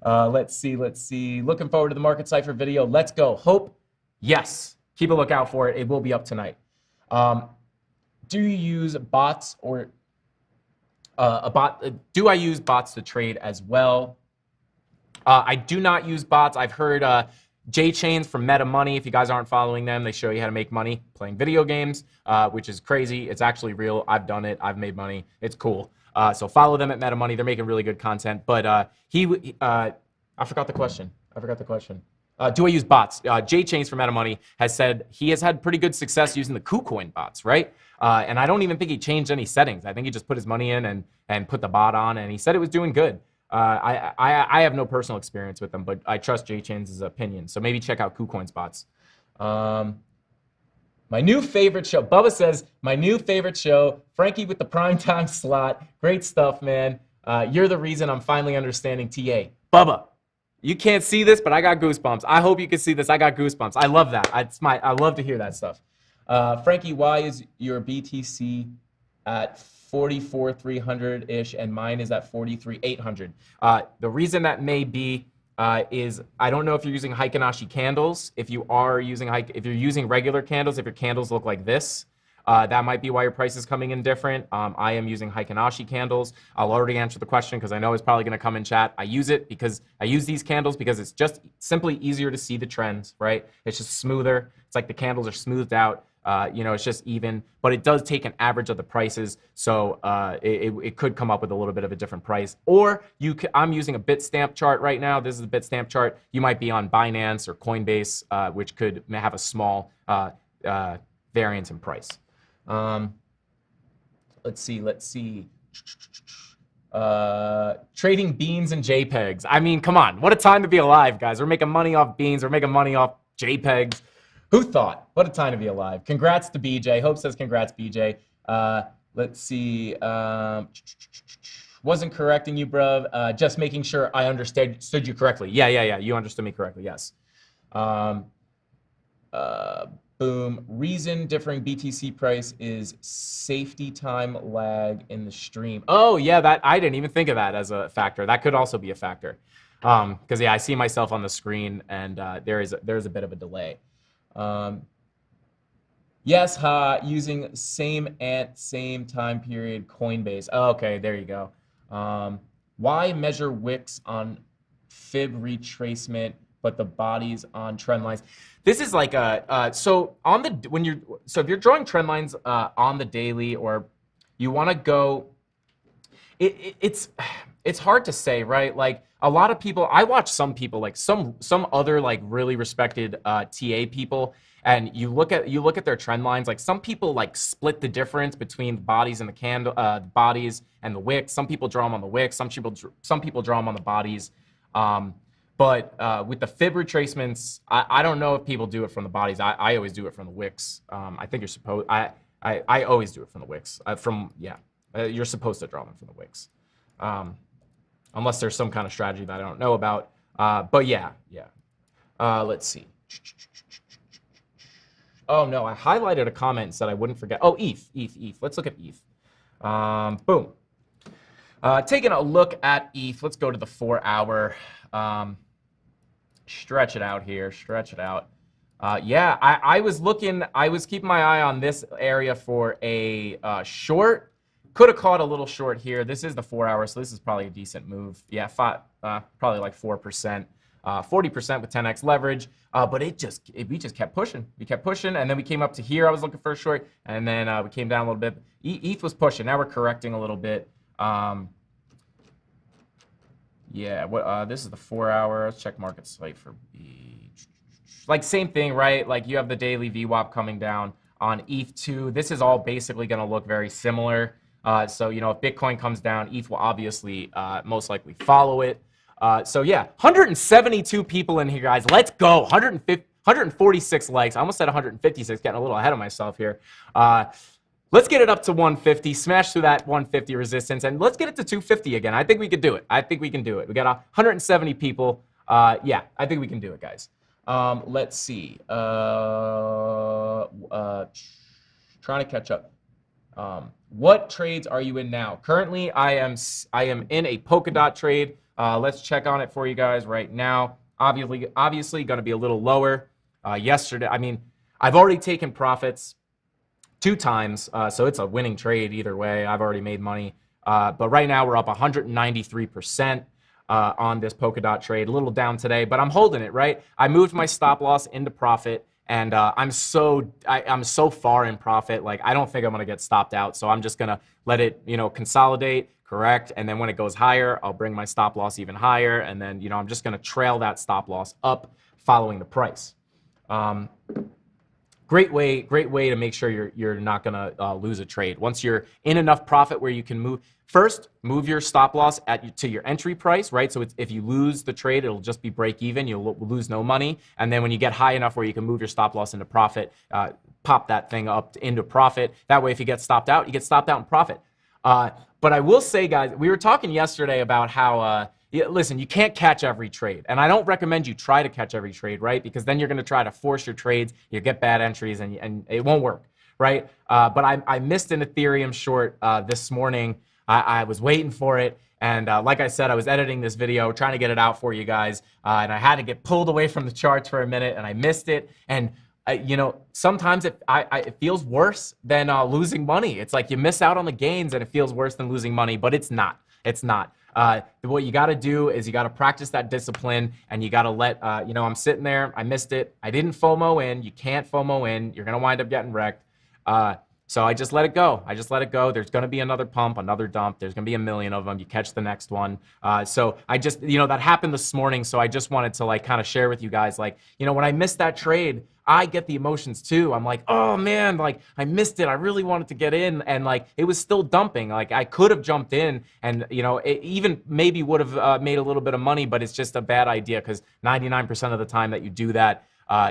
Let's see. Looking forward to the Market Cipher video. Let's go. Hope, yes. Keep a lookout for it. It will be up tonight. Do you use bots or do I use bots to trade as well? I do not use bots. I've heard J-Chains from Meta Money. If you guys aren't following them, they show you how to make money playing video games, which is crazy. It's actually real. I've done it. I've made money. It's cool. So follow them at Meta Money. They're making really good content. But I forgot the question. Do I use bots? J-Chains from Meta Money has said he has had pretty good success using the KuCoin bots, right? And I don't even think he changed any settings. I think he just put his money in and put the bot on, and he said it was doing good. I have no personal experience with them, but I trust J-Chains' opinion. So maybe check out KuCoin's bots. My new favorite show. Bubba says, my new favorite show, Frankie with the primetime slot. Great stuff, man. You're the reason I'm finally understanding TA. Bubba, you can't see this, but I got goosebumps. I hope you can see this. I got goosebumps. I love that. I love to hear that stuff. Frankie, why is your BTC at 44,300-ish and mine is at 43,800? The reason that may be is I don't know if you're using Heikin-Ashi candles. If you are using if you're using regular candles, if your candles look like this, that might be why your price is coming in different. I am using Heikin-Ashi candles. I'll already answer the question because I know it's probably going to come in chat. I use these candles because it's just simply easier to see the trends, right? It's just smoother. It's like the candles are smoothed out. It's just even, but it does take an average of the prices, so it could come up with a little bit of a different price. Or I'm using a Bitstamp chart right now. This is a Bitstamp chart. You might be on Binance or Coinbase, which could have a small variance in price. Let's see. Trading beans and JPEGs. I mean, come on. What a time to be alive, guys. We're making money off beans. We're making money off JPEGs. Who thought? What a time to be alive. Congrats to BJ. Hope says congrats, BJ. Let's see. Wasn't correcting you, bruv. Just making sure I understood you correctly. Yeah. You understood me correctly, yes. Boom. Reason differing BTC price is safety time lag in the stream. Oh, yeah, that I didn't even think of that as a factor. That could also be a factor. Because, yeah, I see myself on the screen, and there's a bit of a delay. Yes, using same time period Coinbase. Oh, okay, there you go. Why measure wicks on fib retracement, but the bodies on trend lines? This is like so if you're drawing trend lines on the daily, or you want to go, it's hard to say, right? Like a lot of people, I watch some people, like some other like really respected TA people, and you look at their trend lines. Like some people like split the difference between the bodies and the candle, bodies and the wicks. Some people draw them on the wicks. Some people draw them on the bodies. But with the fib retracements, I don't know if people do it from the bodies. I always do it from the wicks. I think you're supposed. I always do it from the wicks. You're supposed to draw them from the wicks. Unless there's some kind of strategy that I don't know about. But yeah. Let's see. Oh no, I highlighted a comment and said I wouldn't forget. Oh, ETH. Let's look at ETH. Boom. Taking a look at ETH. Let's go to the 4-hour. Stretch it out here. Stretch it out. Yeah, I was looking. I was keeping my eye on this area for a short. Could have caught a little short here. This is the 4-hour, so this is probably a decent move. Yeah, probably like 4%. 40% with 10x leverage, but we just kept pushing. We kept pushing, and then we came up to here. I was looking for a short, and then we came down a little bit. ETH was pushing. Now we're correcting a little bit. Yeah, this is the 4-hour. Let's check market site for like same thing, right? Like you have the daily VWAP coming down on ETH2. This is all basically going to look very similar. So you know, if Bitcoin comes down, ETH will obviously most likely follow it. So yeah, 172 people in here, guys. Let's go. 146 likes. I almost said 156, getting a little ahead of myself here. Let's get it up to 150, smash through that 150 resistance, and let's get it to 250 again. I think we could do it. I think we can do it. We got 170 people. Yeah, I think we can do it, guys. Let's see. Trying to catch up. What trades are you in now? Currently, I am in a Polkadot trade. Let's check on it for you guys right now. Obviously going to be a little lower. Yesterday, I mean, I've already taken profits 2 times, so it's a winning trade either way. I've already made money. But right now we're up 193% on this Polkadot trade. A little down today, but I'm holding it, right? I moved my stop loss into profit, and I'm so far in profit. Like, I don't think I'm going to get stopped out, so I'm just going to let it, you know, consolidate, correct, and then when it goes higher, I'll bring my stop loss even higher, and then, you know, I'm just going to trail that stop loss up following the price. Great way to make sure you're not gonna lose a trade. Once you're in enough profit where you can move your stop loss to your entry price, right? So if you lose the trade, it'll just be break even. You'll lose no money. And then when you get high enough where you can move your stop loss into profit, pop that thing up into profit. That way, if you get stopped out, you get stopped out in profit. But I will say, guys, we were talking yesterday about how. Listen, you can't catch every trade. And I don't recommend you try to catch every trade, right? Because then you're going to try to force your trades. You get bad entries and it won't work, right? But I missed an Ethereum short this morning. I was waiting for it. And like I said, I was editing this video, trying to get it out for you guys. And I had to get pulled away from the charts for a minute and I missed it. And you know, sometimes it feels worse than losing money. It's like you miss out on the gains and it feels worse than losing money, but it's not. It's not. What you got to do is you got to practice that discipline, and you got to let, you know, I'm sitting there, I missed it. I didn't FOMO in. You can't FOMO in. You're going to wind up getting wrecked. So I just let it go. I just let it go. There's going to be another pump, another dump. There's going to be a million of them. You catch the next one. So I just, you know, that happened this morning. So I just wanted to like kind of share with you guys, like, you know, when I missed that trade, I get the emotions too. I'm like, oh man, like I missed it. I really wanted to get in, and like it was still dumping. Like I could have jumped in, and you know, it even maybe would have made a little bit of money, but it's just a bad idea because 99% of the time that you do that,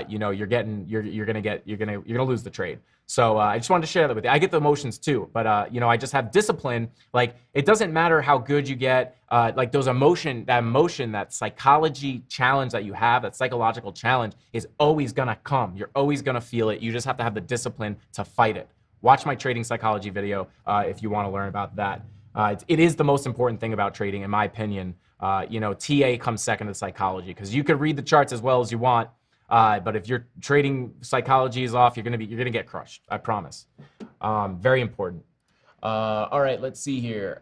you know, you're gonna lose the trade. So I just wanted to share that with you. I get the emotions too, but you know, I just have discipline. Like it doesn't matter how good you get. Like that emotion, that psychology challenge that you have, that psychological challenge is always gonna come. You're always gonna feel it. You just have to have the discipline to fight it. Watch my trading psychology video if you want to learn about that. It is the most important thing about trading, in my opinion. You know, TA comes second to psychology because you could read the charts as well as you want. But if your trading psychology is off, you're gonna get crushed. I promise. Very important. All right, let's see here.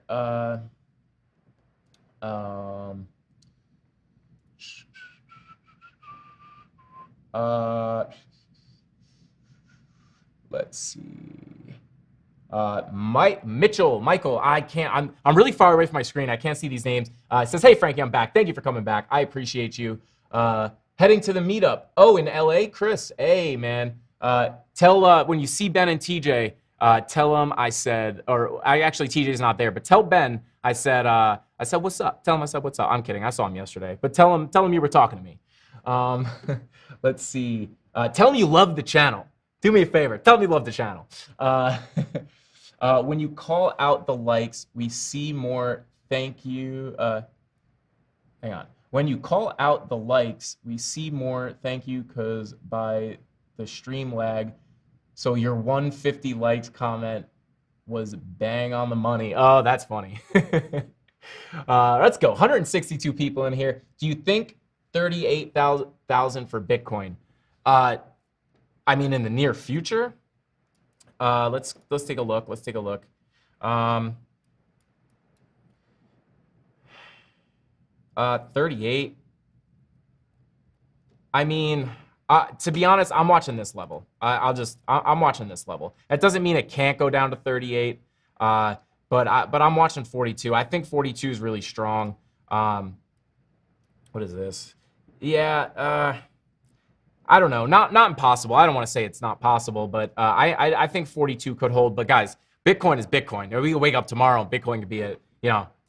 Let's see. Michael, I can't. I'm really far away from my screen. I can't see these names. It says, "Hey Frankie, I'm back. Thank you for coming back. I appreciate you." Heading to the meetup. Oh, in LA, Chris. Hey, man. Tell when you see Ben and TJ, tell them I said, actually TJ's not there, but tell Ben I said what's up. Tell him I said what's up. I'm kidding. I saw him yesterday, but tell him you were talking to me. Let's see. Tell him you love the channel. Do me a favor. Tell him you love the channel. When you call out the likes, we see more. Thank you. Hang on. When you call out the likes, we see more. Thank you, because by the stream lag, So your 150 likes comment was bang on the money. Oh, that's funny. Let's go. 162 people in here. Do you think 38,000 for Bitcoin? I mean, in the near future. Let's take a look. Let's take a look. 38. I mean, to be honest, I'm watching this level. I'm watching this level. That doesn't mean it can't go down to 38. But I'm watching 42. I think 42 is really strong. What is this? Yeah. I don't know. Not impossible. I don't want to say it's not possible, but I think 42 could hold. But guys, Bitcoin is Bitcoin. We can wake up tomorrow and Bitcoin could be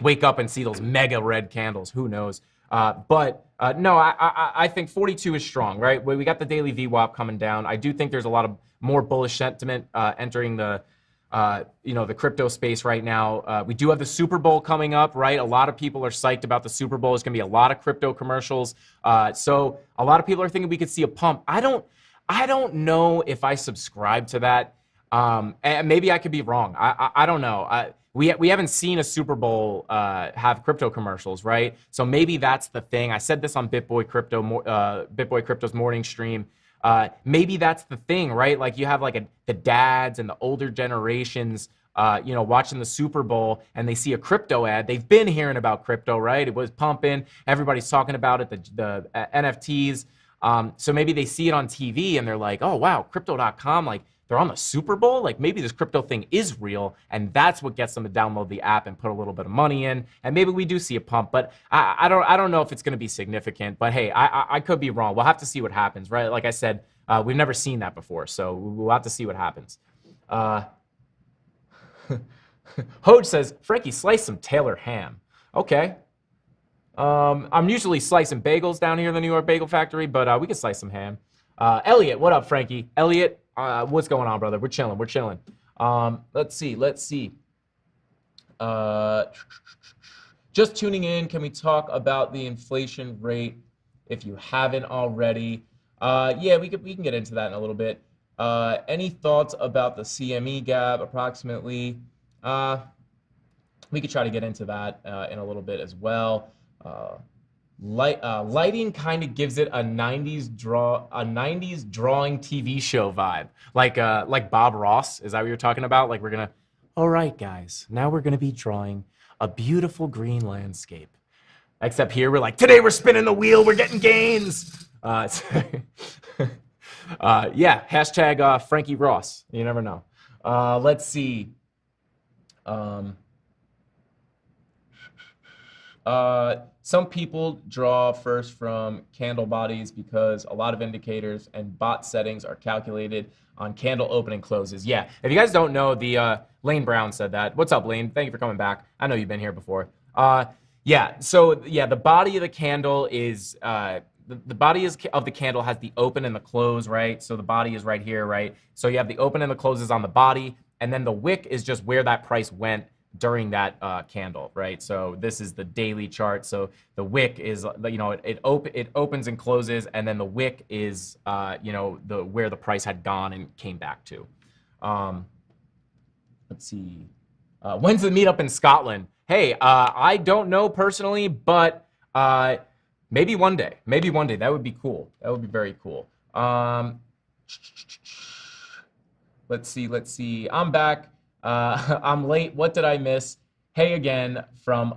wake up and see those mega red candles. Who knows? No, I think 42 is strong, right? We got the daily VWAP coming down. I do think there's a lot of more bullish sentiment entering the the crypto space right now. We do have the Super Bowl coming up, right? A lot of people are psyched about the Super Bowl. There's going to be a lot of crypto commercials. So a lot of people are thinking we could see a pump. I don't know if I subscribe to that. And maybe I could be wrong. I don't know. We haven't seen a Super Bowl have crypto commercials, right? So maybe that's the thing. I said this on BitBoy Crypto's morning stream. Maybe that's the thing, right? Like you have the dads and the older generations, watching the Super Bowl and they see a crypto ad. They've been hearing about crypto, right? It was pumping. Everybody's talking about it, the NFTs. So maybe they see it on TV and they're like, oh, wow, crypto.com, like they're on the Super Bowl. Like maybe this crypto thing is real. And that's what gets them to download the app and put a little bit of money in. And maybe we do see a pump, but I don't know if it's going to be significant. But hey, I could be wrong. We'll have to see what happens, right? Like I said, we've never seen that before. So we'll have to see what happens. Hoj says, Frankie, slice some Taylor ham. Okay. I'm usually slicing bagels down here in the New York Bagel Factory, but we can slice some ham. Elliot, what up, Frankie? Elliot, what's going on, brother? We're chilling. Let's see. Just tuning in, can we talk about the inflation rate if you haven't already? Yeah, we can get into that in a little bit. Any thoughts about the CME gap approximately? We could try to get into that in a little bit as well. Lighting kind of gives it a 90s drawing TV show vibe, like Bob Ross. Is that what you're talking about? Like all right, guys, now we're gonna be drawing a beautiful green landscape. Except here we're like, today we're spinning the wheel, we're getting gains. Yeah, hashtag Frankie Ross. You never know. Let's see. Some people draw first from candle bodies because a lot of indicators and bot settings are calculated on candle open and closes. Yeah, if you guys don't know, the Lane Brown said that. What's up, Lane? Thank you for coming back. I know you've been here before. Yeah, so yeah, the body of the candle is the body of the candle has the open and the close, right? So the body is right here, right? So you have the open and the closes on the body, and then the wick is just where that price went during that candle, right? So this is the daily chart. So the wick is, it opens and closes, and then the wick is, where the price had gone and came back to. Let's see. When's the meetup in Scotland? Hey, I don't know personally, but maybe one day. Maybe one day. That would be cool. That would be very cool. Let's see. I'm back. I'm late. What did I miss? Hey again from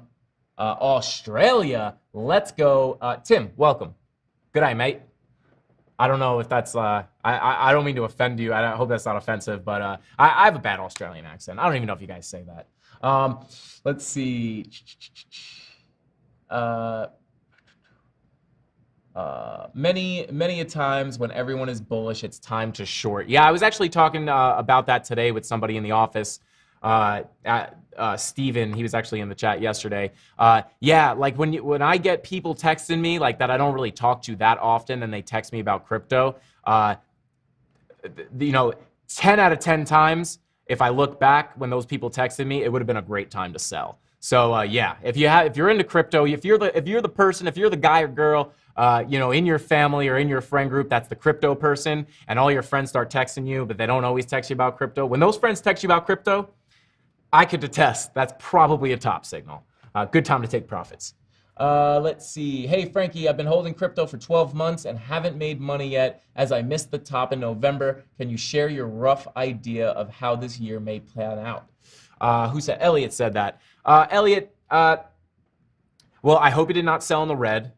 Australia. Let's go. Tim, welcome. Good night, mate. I don't know if that's, I don't mean to offend you. I hope that's not offensive, but I have a bad Australian accent. I don't even know if you guys say that. Let's see. Many a times when everyone is bullish, it's time to short. Yeah, I was actually talking about that today with somebody in the office. Steven, he was actually in the chat yesterday. Yeah, like when I get people texting me like that I don't really talk to that often and they text me about crypto, 10 out of 10 times, if I look back when those people texted me, it would have been a great time to sell. So yeah, if you're into crypto, if you're the person, if you're the guy or girl, in your family or in your friend group that's the crypto person, and all your friends start texting you, but they don't always text you about crypto. When those friends text you about crypto, I could attest that's probably a top signal. Good time to take profits. Let's see. Hey, Frankie, I've been holding crypto for 12 months and haven't made money yet as I missed the top in November. Can you share your rough idea of how this year may plan out? Who said? Elliot said that. Elliot, well, I hope you did not sell in the red,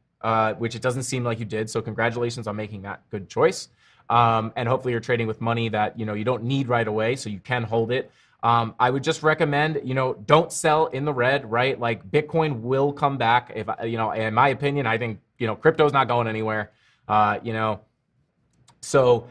which it doesn't seem like you did. So congratulations on making that good choice. And hopefully you're trading with money that, you don't need right away, so you can hold it. I would just recommend, don't sell in the red, right? Like Bitcoin will come back. If, in my opinion, I think, crypto's not going anywhere, So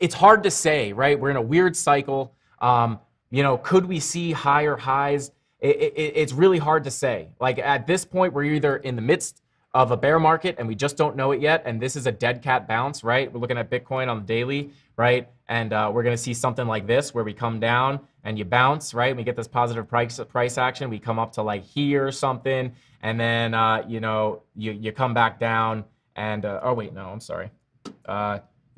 it's hard to say, right? We're in a weird cycle. Could we see higher highs? It's really hard to say. Like at this point, we're either in the midst of a bear market and we just don't know it yet, and this is a dead cat bounce, right? We're looking at Bitcoin on the daily, right? And we're going to see something like this where we come down and you bounce, right? We get this positive price action. We come up to like here or something, and then you come back down and oh wait, no, I'm sorry.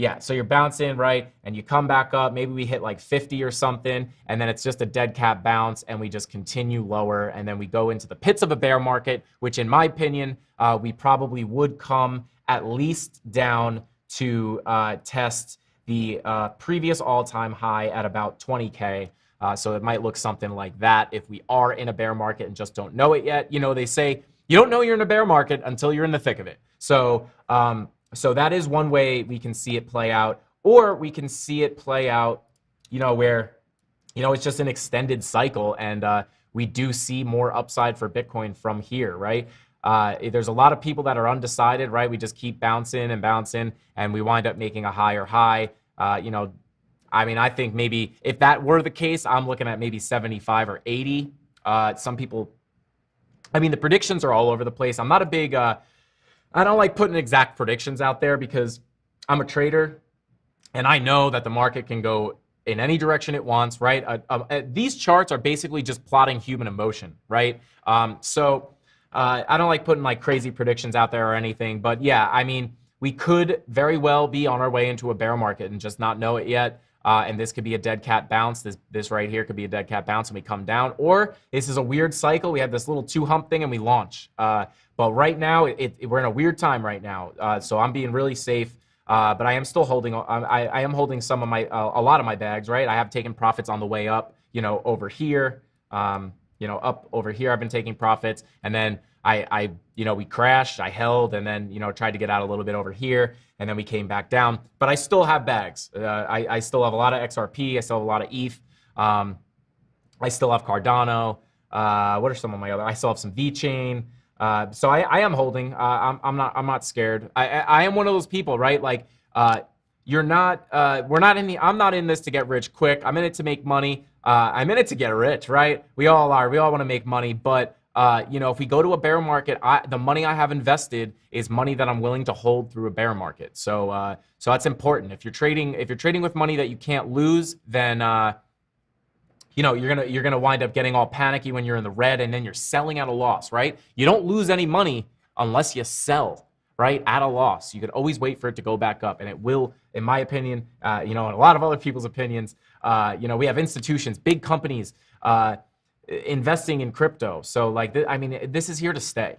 Yeah, so you're bouncing, right? And you come back up, maybe we hit like 50 or something, and then it's just a dead cat bounce, and we just continue lower, and then we go into the pits of a bear market, which in my opinion, we probably would come at least down to test the previous all-time high at about 20K. So it might look something like that if we are in a bear market and just don't know it yet. They say you don't know you're in a bear market until you're in the thick of it. So that is one way we can see it play out, or we can see it play out, where, it's just an extended cycle and we do see more upside for Bitcoin from here, right? There's a lot of people that are undecided, right? We just keep bouncing and bouncing and we wind up making a higher high. I think maybe if that were the case, I'm looking at maybe 75 or 80. Some people, the predictions are all over the place. I'm not a big, I don't like putting exact predictions out there because I'm a trader and I know that the market can go in any direction it wants, right? These charts are basically just plotting human emotion, right? So I don't like putting like crazy predictions out there or anything, but yeah, we could very well be on our way into a bear market and just not know it yet. And this could be a dead cat bounce. This right here could be a dead cat bounce and we come down. Or this is a weird cycle. We have this little two hump thing and we launch. But right now, we're in a weird time right now. So I'm being really safe. But I am still holding. I am holding some of my a lot of my bags. Right. I have taken profits on the way up. Over here. Up over here. I've been taking profits, and then we crashed. I held, and then tried to get out a little bit over here, and then we came back down. But I still have bags. I still have a lot of XRP. I still have a lot of ETH. I still have Cardano. What are some of my other? I still have some VeChain. So I am holding. I'm not scared. I am one of those people, right? Like you're not. We're not in the. I'm not in this to get rich quick. I'm in it to make money. I'm in it to get rich, right? We all are. We all want to make money, but if we go to a bear market, the money I have invested is money that I'm willing to hold through a bear market. So that's important. If you're trading with money that you can't lose, then you're gonna wind up getting all panicky when you're in the red, and then you're selling at a loss, right? You don't lose any money unless you sell, right, at a loss. You could always wait for it to go back up, and it will, in my opinion, and a lot of other people's opinions. We have institutions, big companies, investing in crypto. So this is here to stay.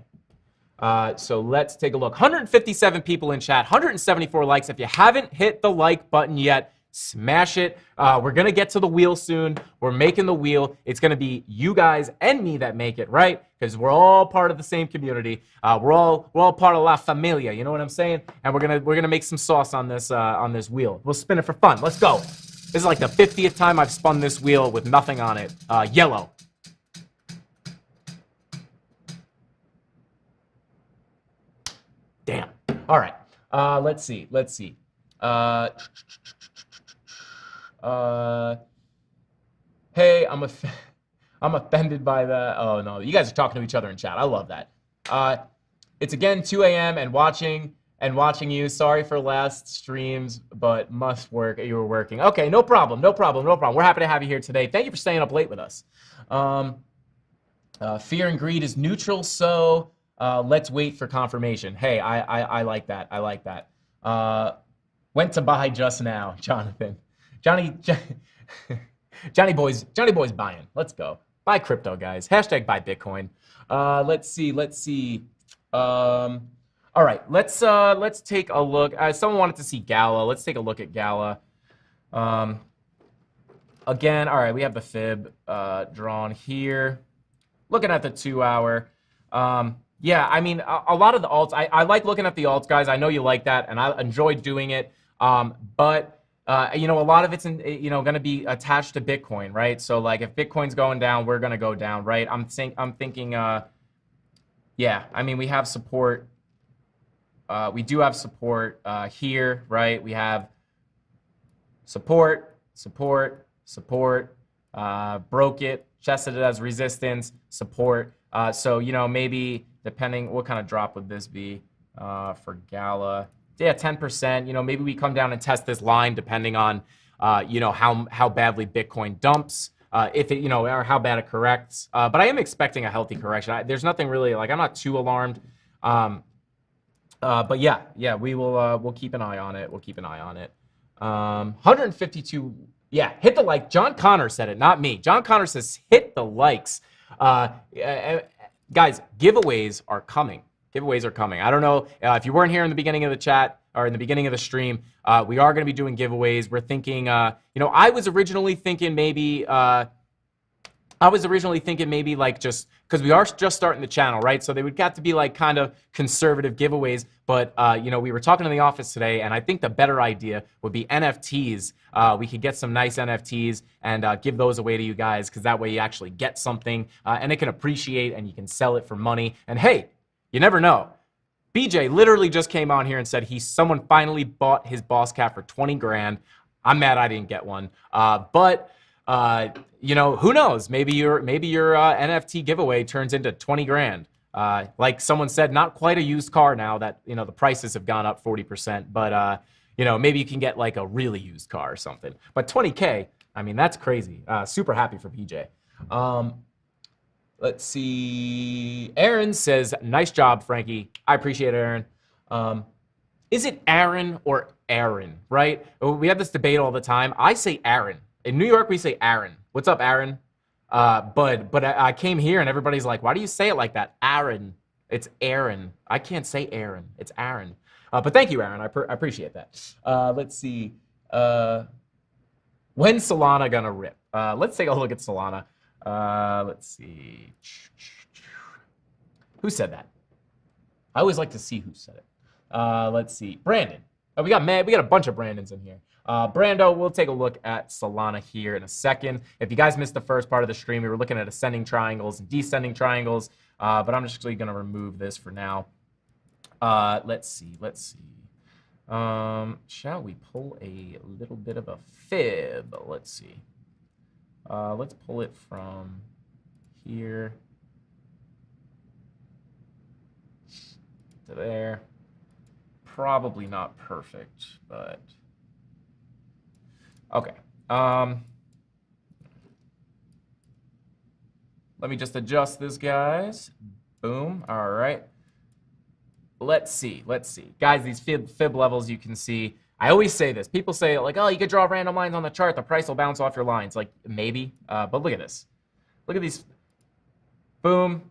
So let's take a look. 157 people in chat, 174 likes. If you haven't hit the like button yet, smash it. We're gonna get to the wheel soon. We're making the wheel. It's gonna be you guys and me that make it, right? Because we're all part of the same community. We're all part of La Familia. You know what I'm saying? And we're gonna make some sauce on this wheel. We'll spin it for fun. Let's go. This is like the 50th time I've spun this wheel with nothing on it. Yellow. Damn. All right. Let's see. Hey, I'm offended by that. Oh no, you guys are talking to each other in chat. I love that. It's again 2 a.m. and watching you. Sorry for last streams, but must work. You were working. Okay, no problem. We're happy to have you here today. Thank you for staying up late with us. Fear and greed is neutral, so let's wait for confirmation. Hey, I like that. I like that. Went to buy just now, Jonathan. Johnny boy's buying. Let's go. Buy crypto, guys. Hashtag buy Bitcoin. Let's see. All right, let's take a look. Someone wanted to see Gala. Let's take a look at Gala. Again, all right, we have the fib drawn here. Looking at the 2 hour. Yeah, I mean, a lot of the alts, I like looking at the alts, guys. I know you like that, and I enjoy doing it. But you know, a lot of it's going to be attached to Bitcoin, right? So like, if Bitcoin's going down, we're going to go down, right? I'm thinking, yeah. I mean, we have support. We do have support here, right? We have support, broke it, tested it as resistance, support. So, you know, maybe depending, what kind of drop would this be for Gala? Yeah, 10%. You know, maybe we come down and test this line depending on, you know, how badly Bitcoin dumps, if it, you know, or how bad it corrects. But I am expecting a healthy correction. There's nothing really, like, I'm not too alarmed. But yeah, we'll keep an eye on it. We'll keep an eye on it. 152. Yeah, hit the like. John Connor said it, not me. John Connor says hit the likes. Guys, giveaways are coming. Giveaways are coming. I don't know if you weren't here in the beginning of the chat or in the beginning of the stream. We are going to be doing giveaways. We're thinking, you know, I was originally thinking maybe like just because we are just starting the channel, right? So they would have to be like kind of conservative giveaways. But, you know, we were talking in the office today, and I think the better idea would be NFTs. We could get some nice NFTs and give those away to you guys, because that way you actually get something and it can appreciate and you can sell it for money. And hey, you never know. BJ literally just came on here and said someone finally bought his boss cap for 20 grand. I'm mad I didn't get one. But you know, who knows? Maybe your NFT giveaway turns into 20 grand. Like someone said, not quite a used car now that, you know, the prices have gone up 40%, but you know, maybe you can get like a really used car or something. But 20K, I mean, that's crazy. Super happy for PJ. Let's see. Aaron says, nice job, Frankie. I appreciate it, Aaron. Is it Aaron or Aaron, right? We have this debate all the time. I say Aaron. In New York, we say Aaron. What's up, Aaron? But I came here and everybody's like, why do you say it like that? Aaron. It's Aaron. I can't say Aaron. It's Aaron. But thank you, Aaron. I appreciate that. Let's see. When's Solana gonna rip? Let's take a look at Solana. Let's see. Who said that? I always like to see who said it. Let's see. Brandon. Oh, we got a bunch of Brandons in here. Brando, we'll take a look at Solana here in a second. If you guys missed the first part of the stream, we were looking at ascending triangles and descending triangles, but I'm just actually going to remove this for now. Let's see. Shall we pull a little bit of a fib? Let's see. Let's pull it from here to there. Probably not perfect, but okay. Let me just adjust this, guys. Boom. All right. Let's see. Guys, these fib levels, you can see. I always say this. People say, like, oh, you could draw random lines on the chart. The price will bounce off your lines. Like, maybe. But look at this. Look at these. Boom.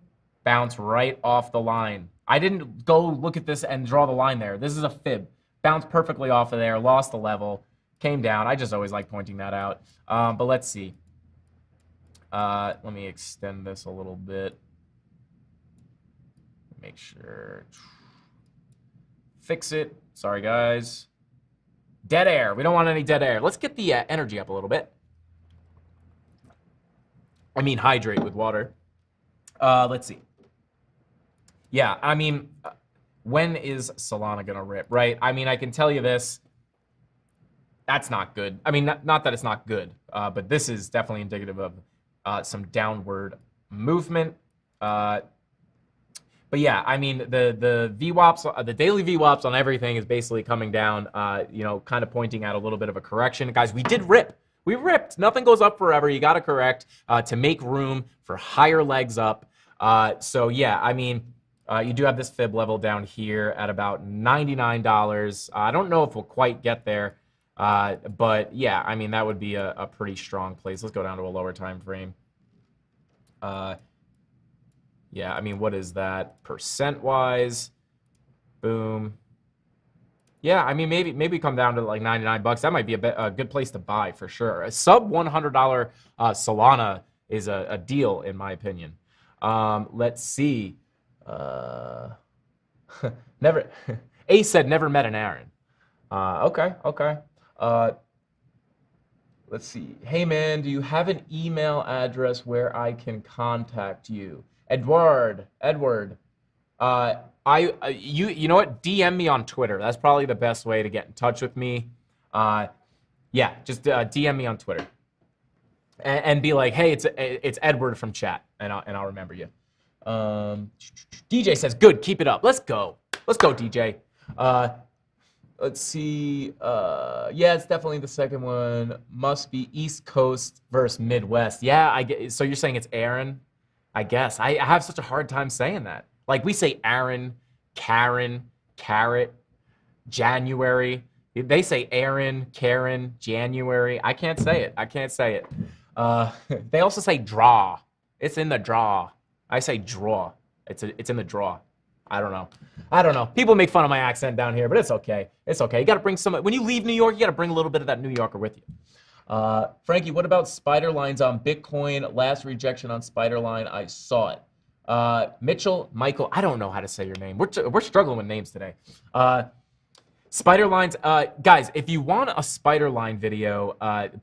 Bounce right off the line. I didn't go look at this and draw the line there. This is a fib. Bounced perfectly off of there. Lost the level. Came down. I just always like pointing that out. But let's see. Let me extend this a little bit. Make sure. Fix it. Sorry, guys. Dead air. We don't want any dead air. Let's get the energy up a little bit. I mean, hydrate with water. Let's see. Yeah, I mean, when is Solana going to rip, right? I mean, I can tell you this. That's not good. I mean, not that it's not good, but this is definitely indicative of some downward movement. But yeah, I mean, the VWAPs, the daily VWAPs on everything is basically coming down, you know, kind of pointing at a little bit of a correction. Guys, we did rip. We ripped. Nothing goes up forever. You got to correct to make room for higher legs up. So yeah, I mean, you do have this fib level down here at about $99. I don't know if we'll quite get there, but yeah, I mean, that would be a pretty strong place. Let's go down to a lower time frame. Yeah, I mean, what is that percent-wise? Boom. Yeah, I mean, maybe come down to like 99 bucks. That might be a good place to buy for sure. A sub $100 Solana is a deal, in my opinion. Let's see. Never. Ace said never met an Aaron. Okay. Let's see. Hey man, do you have an email address where I can contact you? Edward. You know what? DM me on Twitter. That's probably the best way to get in touch with me. Yeah, just DM me on Twitter, and be like, hey, it's Edward from chat, and I'll remember you. DJ says, good, keep it up. Let's go, DJ. Let's see. Yeah, it's definitely the second one. Must be East Coast versus Midwest. Yeah, I get. So you're saying it's Aaron? I guess. I have such a hard time saying that. Like we say Aaron, Karen, Carrot, January. They say Aaron, Karen, January. I can't say it. They also say draw. It's in the draw. I say draw. It's in the draw. I don't know. People make fun of my accent down here, but it's okay. You got to bring some. When you leave New York, you got to bring a little bit of that New Yorker with you. Frankie, what about spider lines on Bitcoin? Last rejection on spider line, I saw it. Michael, I don't know how to say your name. We're struggling with names today. Spider lines, guys, if you want a spider line video,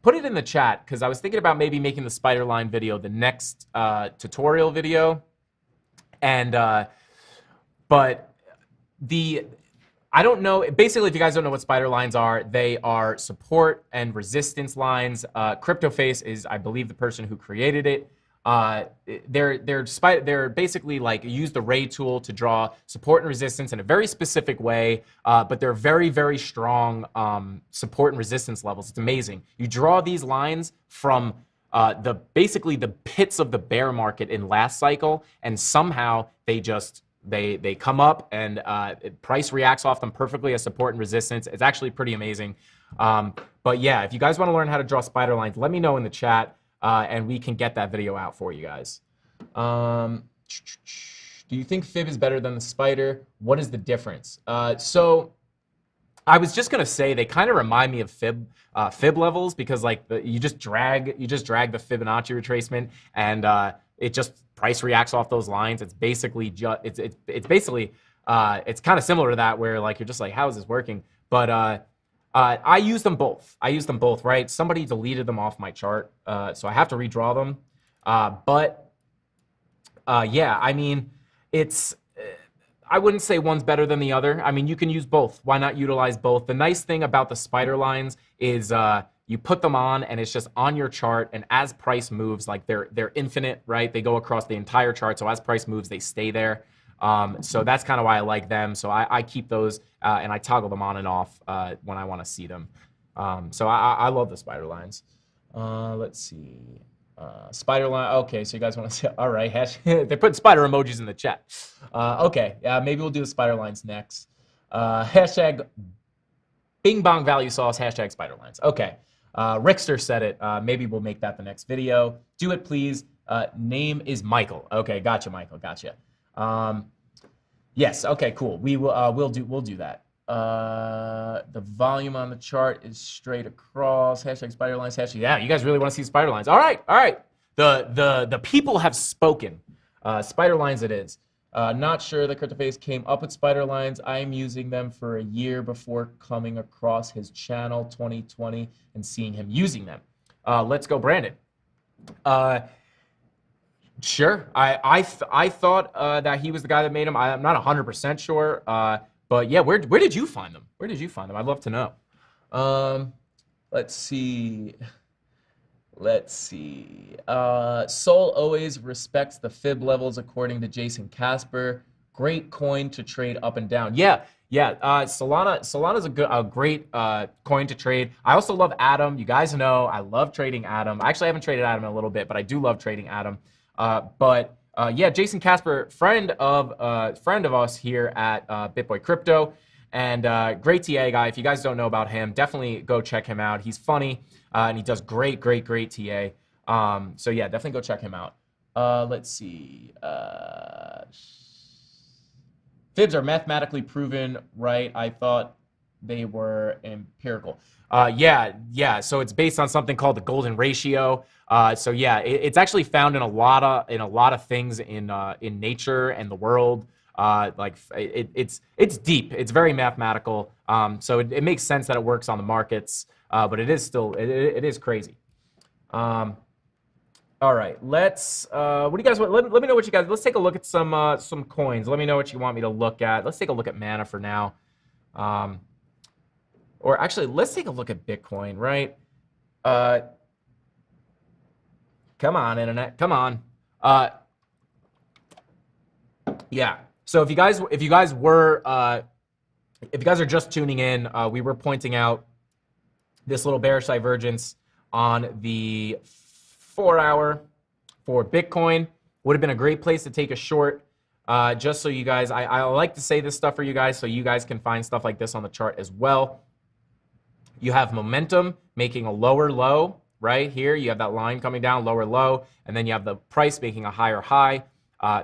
put it in the chat, because I was thinking about maybe making the spider line video the next tutorial video. And but I don't know. Basically, if you guys don't know what spider lines are, they are support and resistance lines. CryptoFace is, I believe, the person who created it. They're basically like use the ray tool to draw support and resistance in a very specific way, but they're very, very strong support and resistance levels. It's amazing. You draw these lines from basically the pits of the bear market in last cycle, and somehow they come up and price reacts off them perfectly as support and resistance. It's actually pretty amazing. But yeah, if you guys want to learn how to draw spider lines, let me know in the chat. And we can get that video out for you guys. Do you think fib is better than the spider? What is the difference? So I was just gonna say they kind of remind me of fib levels, because like you just drag the Fibonacci retracement, and it just price reacts off those lines. It's basically it's kind of similar to that, where like you're just like, how is this working? But I use them both. Right? Somebody deleted them off my chart, so I have to redraw them. Yeah, I mean, I wouldn't say one's better than the other. I mean, you can use both. Why not utilize both? The nice thing about the spider lines is you put them on, and it's just on your chart. And as price moves, like they're infinite, right? They go across the entire chart. So as price moves, they stay there. So that's kind of why I like them. So I keep those and I toggle them on and off when I want to see them. So I love the spider lines. Let's see. Spider line. Okay, so you guys want to say, all right, they put spider emojis in the chat. Okay, maybe we'll do the spider lines next. Hashtag Bing Bong Value Sauce, hashtag spider lines. Okay, Rickster said it. Maybe we'll make that the next video. Do it, please. Name is Michael. Okay, gotcha, Michael, gotcha. Yes, okay, cool. We'll do that. The volume on the chart is straight across. Hashtag spider lines. Hashtag, yeah, you guys really want to see spider lines. All right. The people have spoken. Spider lines it is. Not sure that CryptoFace came up with spider lines. I'm using them for a year before coming across his channel 2020 and seeing him using them. Let's go, Brandon. Sure. I thought that he was the guy that made them. I'm not 100% sure. But yeah, where did you find them? I'd love to know. Let's see. Sol always respects the fib levels, according to Jason Casper. Great coin to trade up and down. Yeah, Yeah, Solana's a great coin to trade. I also love Atom. You guys know I love trading Atom. I actually haven't traded Atom in a little bit, but I do love trading Atom. Yeah, Jason Casper, friend of us here at BitBoy Crypto, and great TA guy. If you guys don't know about him, definitely go check him out. He's funny and he does great TA. So yeah, definitely go check him out. Let's see. Fibs are mathematically proven, right? I thought they were empirical. Yeah. So it's based on something called the golden ratio. So yeah, it's actually found in a lot of things in nature and the world. It's deep. It's very mathematical. So it makes sense that it works on the markets. But it is still it is crazy. All right, let's. What do you guys want? Let me know what you guys. Let's take a look at some coins. Let me know what you want me to look at. Let's take a look at Mana for now. Or actually, let's take a look at Bitcoin. Right. Come on, internet. Come on. Yeah. So if you guys are just tuning in, we were pointing out this little bearish divergence on the 4-hour for Bitcoin. Would have been a great place to take a short. Just so you guys, I like to say this stuff for you guys so you guys can find stuff like this on the chart as well. You have momentum making a lower low right here. You have that line coming down, lower low, and then you have the price making a higher high,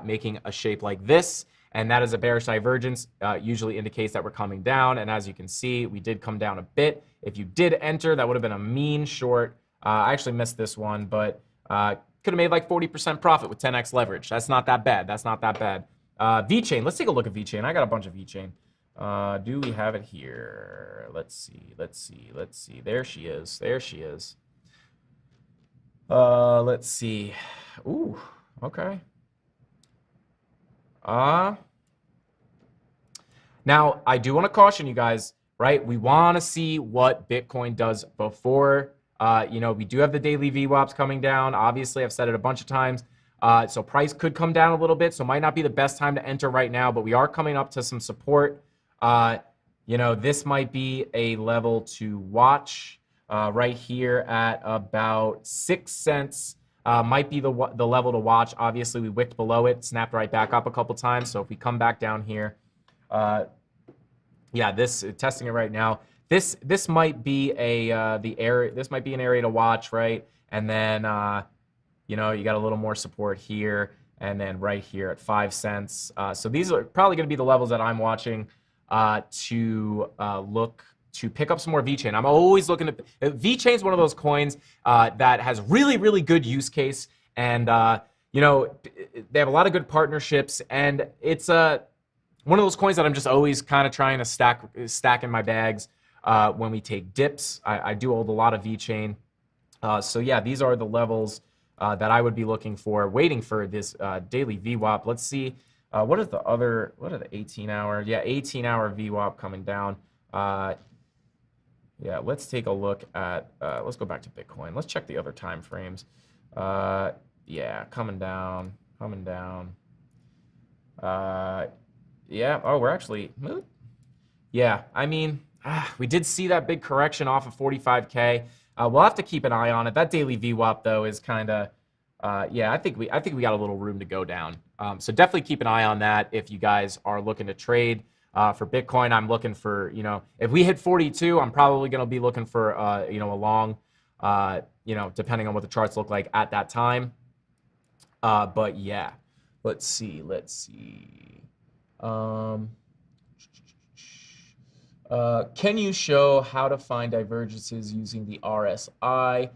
making a shape like this. And that is a bearish divergence, usually indicates that we're coming down. And as you can see, we did come down a bit. If you did enter, that would have been a mean short. I actually missed this one, but could have made like 40% profit with 10x leverage. That's not that bad. That's not that bad. VeChain. Let's take a look at VeChain. I got a bunch of VeChain. Do we have it here? Let's see. There she is. Let's see. Ooh, okay. Now, I do want to caution you guys, right? We want to see what Bitcoin does before. We do have the daily VWAPs coming down. Obviously, I've said it a bunch of times. So price could come down a little bit. So it might not be the best time to enter right now, but we are coming up to some support. This might be a level to watch right here at about 6 cents. Might be the level to watch. Obviously, we wicked below it, snapped right back up a couple times. So if we come back down here, this testing it right now. This might be the area. This might be an area to watch, right? And then you got a little more support here, and then right here at 5 cents. So these are probably going to be the levels that I'm watching to look to pick up some more VeChain. I'm always looking at VeChain is one of those coins that has really, really good use case, and they have a lot of good partnerships, and it's one of those coins that I'm just always kind of trying to stack in my bags when we take dips. I do hold a lot of VeChain, so yeah, these are the levels that I would be looking for, waiting for this daily VWAP. Let's see. What are the 18-hour? Yeah, 18-hour VWAP coming down. Yeah, let's take a look at, let's go back to Bitcoin. Let's check the other time frames. Yeah, coming down. Yeah, oh, we're actually, yeah, I mean, we did see that big correction off of 45K. We'll have to keep an eye on it. That daily VWAP, though, is kind of, I think we got a little room to go down. So definitely keep an eye on that if you guys are looking to trade. For Bitcoin, I'm looking for, if we hit 42, I'm probably going to be looking for, a long, depending on what the charts look like at that time. But yeah, let's see. Can you show how to find divergences using the RSI?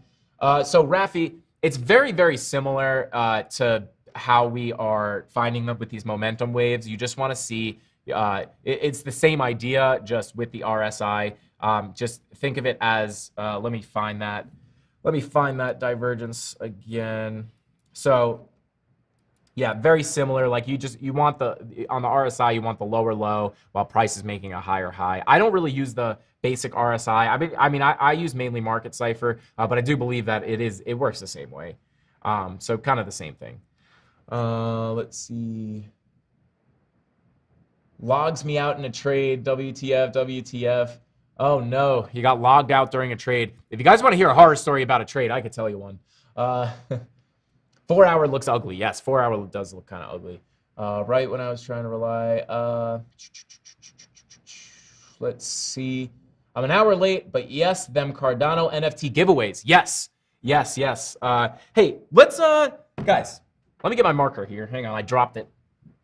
So Rafi, it's very, very similar to how we are finding them with these momentum waves. You just want to see, it's the same idea, just with the RSI. Just think of it as, let me find that divergence again. So yeah, very similar. Like you want on the RSI, you want the lower low while price is making a higher high. I don't really use the basic RSI. I use mainly Market Cipher, but I do believe that it works the same way. So kind of the same thing. Let's see. Logs me out in a trade. WTF, WTF. Oh no, he got logged out during a trade. If you guys want to hear a horror story about a trade, I could tell you one. 4 hour looks ugly. Yes, 4 hour does look kind of ugly. Right when I was trying to rely. Let's see. I'm an hour late, but yes, them Cardano NFT giveaways. Yes, yes, yes. Hey, let's, guys, let me get my marker here. Hang on, I dropped it.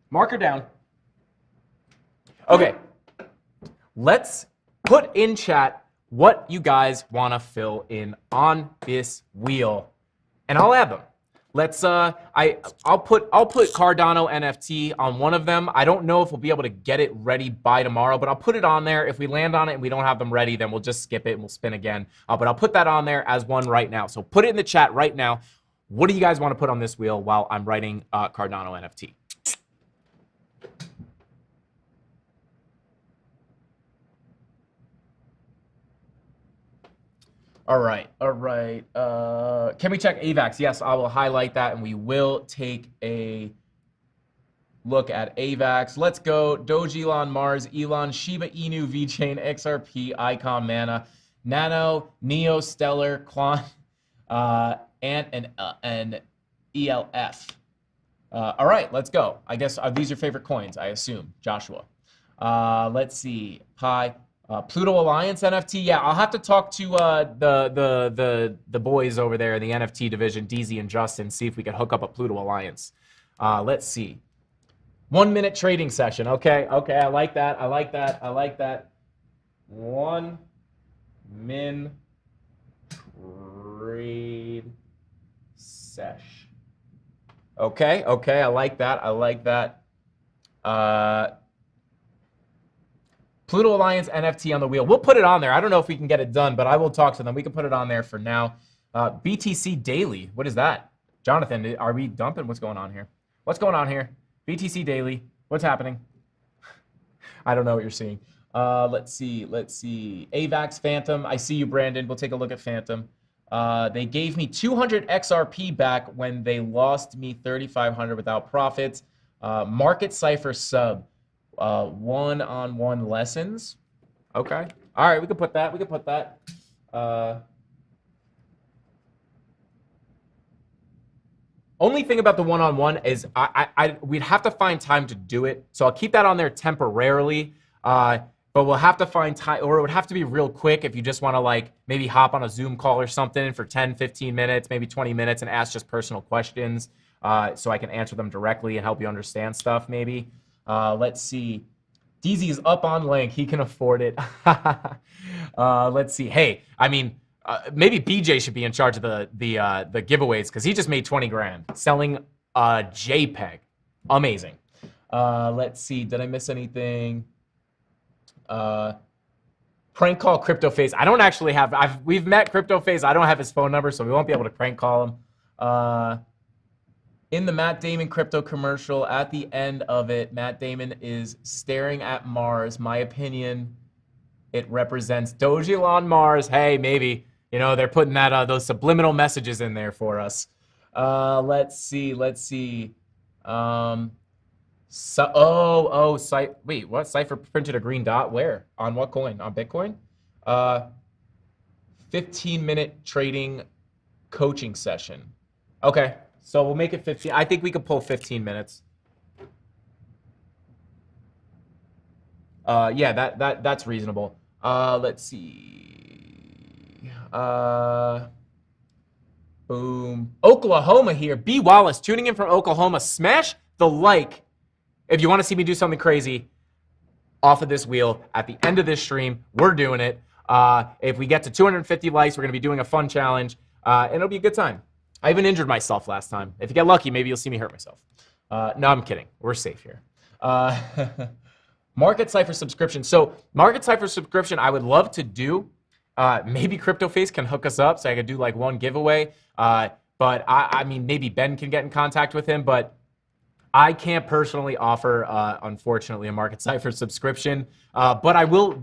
Marker down. Okay, let's put in chat what you guys want to fill in on this wheel, and I'll add them. Let's I'll put Cardano NFT on one of them. I don't know if we'll be able to get it ready by tomorrow, but I'll put it on there. If we land on it and we don't have them ready, then we'll just skip it and we'll spin again. But I'll put that on there as one right now. So put it in the chat right now. What do you guys want to put on this wheel while I'm writing Cardano NFT? All right, all right. Can we check AVAX? Yes, I will highlight that, and we will take a look at AVAX. Let's go. Doge, Elon, Mars, Elon, Shiba Inu, VeChain, XRP, Icon, Mana, Nano, Neo, Stellar, Quan, and ELF. All right, let's go. I guess these are favorite coins, I assume, Joshua. Let's see. Pi. Pluto Alliance NFT. Yeah, I'll have to talk to the boys over there in the NFT division, DZ and Justin, see if we can hook up a Pluto Alliance. Let's see. 1 minute trading session. Okay, okay, I like that. I like that. I like that. 1 min trade sesh. Okay, okay, I like that. I like that. Pluto Alliance NFT on the wheel. We'll put it on there. I don't know if we can get it done, but I will talk to them. We can put it on there for now. BTC Daily. What is that? Jonathan, are we dumping? What's going on here? What's going on here? BTC Daily. What's happening? I don't know what you're seeing. Let's see. Let's see. AVAX Phantom. I see you, Brandon. We'll take a look at Phantom. They gave me 200 XRP back when they lost me 3,500 without profits. Market Cipher sub. One-on-one lessons. Okay. All right, we can put that. We can put that. Only thing about the one-on-one is we'd have to find time to do it. So I'll keep that on there temporarily. But we'll have to find time, or it would have to be real quick if you just want to like maybe hop on a Zoom call or something for 10, 15 minutes, maybe 20 minutes and ask just personal questions so I can answer them directly and help you understand stuff maybe. Let's see. DZ is up on Link. He can afford it. Let's see. Hey, I mean, maybe BJ should be in charge of the giveaways because he just made 20 grand selling a JPEG. Amazing. Let's see. Did I miss anything? Prank call CryptoFace. I don't actually have. We've met CryptoFace. I don't have his phone number, so we won't be able to prank call him. In the Matt Damon crypto commercial, at the end of it, Matt Damon is staring at Mars. My opinion, it represents Doge on Mars. Hey, maybe, you know, they're putting that those subliminal messages in there for us. Let's see, let's see. Wait, what? Cypher printed a green dot? Where? On what coin? On Bitcoin? 15-minute trading coaching session. Okay. So we'll make it 15. I think we could pull 15 minutes. Yeah, that's reasonable. Let's see. Boom. Oklahoma here. B. Wallace tuning in from Oklahoma. Smash the like if you want to see me do something crazy off of this wheel at the end of this stream. We're doing it. If we get to 250 likes, we're going to be doing a fun challenge, and it'll be a good time. I even injured myself last time. If you get lucky, maybe you'll see me hurt myself. No, I'm kidding. We're safe here. Market Cipher subscription. So Market Cipher subscription, I would love to do. Maybe CryptoFace can hook us up so I could do like one giveaway. But I mean, maybe Ben can get in contact with him. But I can't personally offer, unfortunately, a Market Cipher subscription. But I will.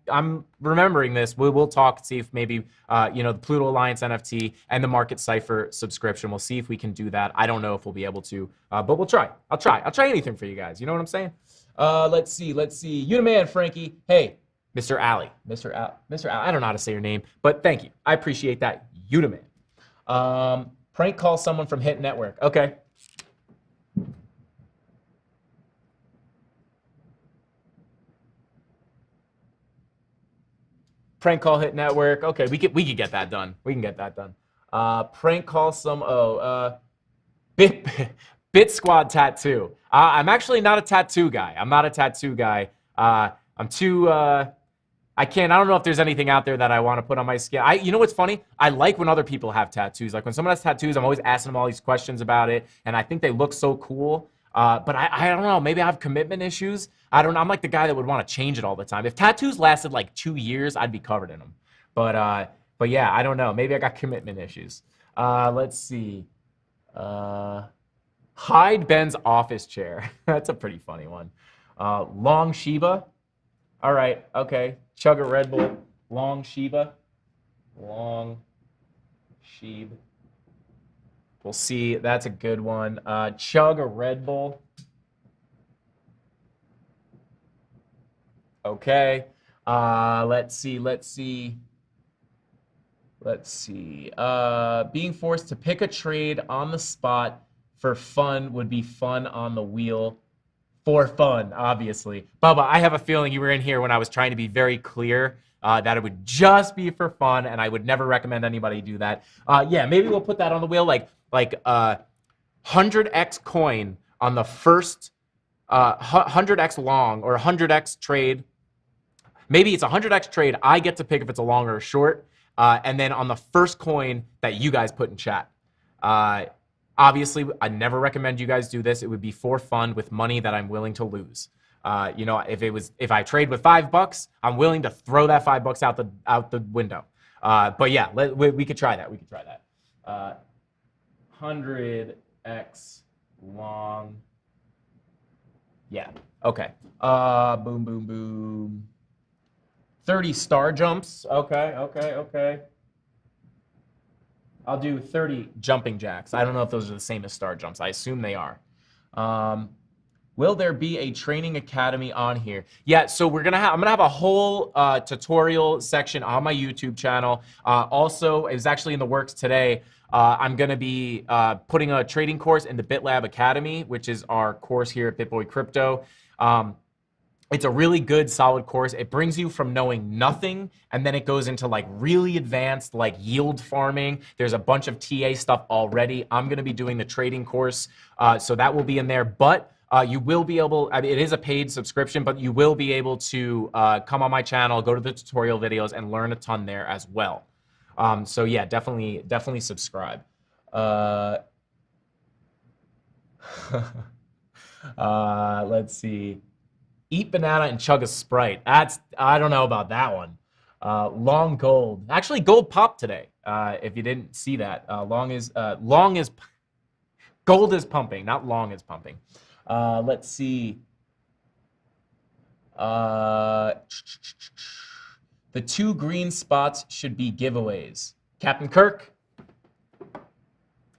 I'm remembering this. We will talk, see if maybe the Pluto Alliance NFT and the Market Cipher subscription. We'll see if we can do that. I don't know if we'll be able to, but we'll try. I'll try anything for you guys. You know what I'm saying? Let's see. You the man, Frankie. Hey, Mr. Alley. Mr. Alley. I don't know how to say your name, but thank you. I appreciate that. You the man. Prank call someone from Hit Network. Okay. Prank call Hit Network. Okay, we could get that done. We can get that done. Prank call some Bit Squad tattoo. I'm actually not a tattoo guy. I'm too I don't know if there's anything out there that I want to put on my skin. You know what's funny? I like when other people have tattoos. Like when someone has tattoos, I'm always asking them all these questions about it, and I think they look so cool. But I don't know. Maybe I have commitment issues. I don't know. I'm like the guy that would want to change it all the time. If tattoos lasted like 2 years, I'd be covered in them. But yeah, I don't know. Maybe I got commitment issues. Let's see. Hide Ben's office chair. That's a pretty funny one. Long Shiba. All right. Okay. Chug a Red Bull. Long Shiba. Long Sheeb. We'll see. That's a good one. Chug a Red Bull. Okay. Let's see. Being forced to pick a trade on the spot for fun would be fun on the wheel. For fun, obviously. Bubba, I have a feeling you were in here when I was trying to be very clear that it would just be for fun, and I would never recommend anybody do that. Yeah, maybe we'll put that on the wheel, like 100x coin on the first 100x long or 100x trade. Maybe it's a 100x trade. I get to pick if it's a long or a short, and then on the first coin that you guys put in chat. Obviously, I never recommend you guys do this. It would be for fun with money that I'm willing to lose. You know, if I trade with $5, I'm willing to throw that $5 out the window. But yeah, we could try that. 100x long. Yeah. Okay. Boom, boom, boom. 30 star jumps. Okay. I'll do 30 jumping jacks. I don't know if those are the same as star jumps. I assume they are. Will there be a training academy on here? Yeah, so I'm gonna have a whole tutorial section on my YouTube channel. Also, it was actually in the works today. I'm gonna be putting a trading course in the BitLab Academy, which is our course here at BitBoy Crypto. It's a really good, solid course. It brings you from knowing nothing, and then it goes into like really advanced like yield farming. There's a bunch of TA stuff already. I'm gonna be doing the trading course, so that will be in there. But you will be able, I mean, it is a paid subscription, but you will be able to come on my channel, go to the tutorial videos, and learn a ton there as well. So yeah, definitely subscribe. Let's see. Eat banana and chug a Sprite. I don't know about that one. Long gold. Actually, gold popped today. If you didn't see that, gold is pumping, not long is pumping. Let's see. The 2 green spots should be giveaways. Captain Kirk.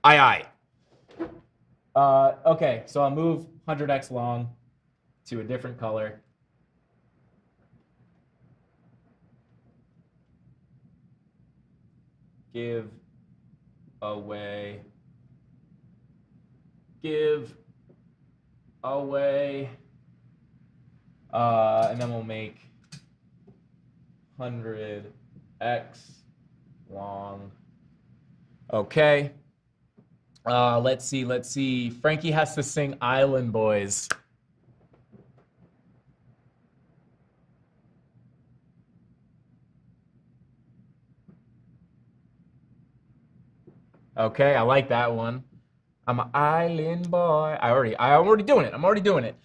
Aye. Okay, so I'll move 100x long to a different color. Give away. And then we'll make 100x long. Okay. Let's see. Frankie has to sing Island Boys. Okay, I like that one. I'm an island boy. I'm already doing it.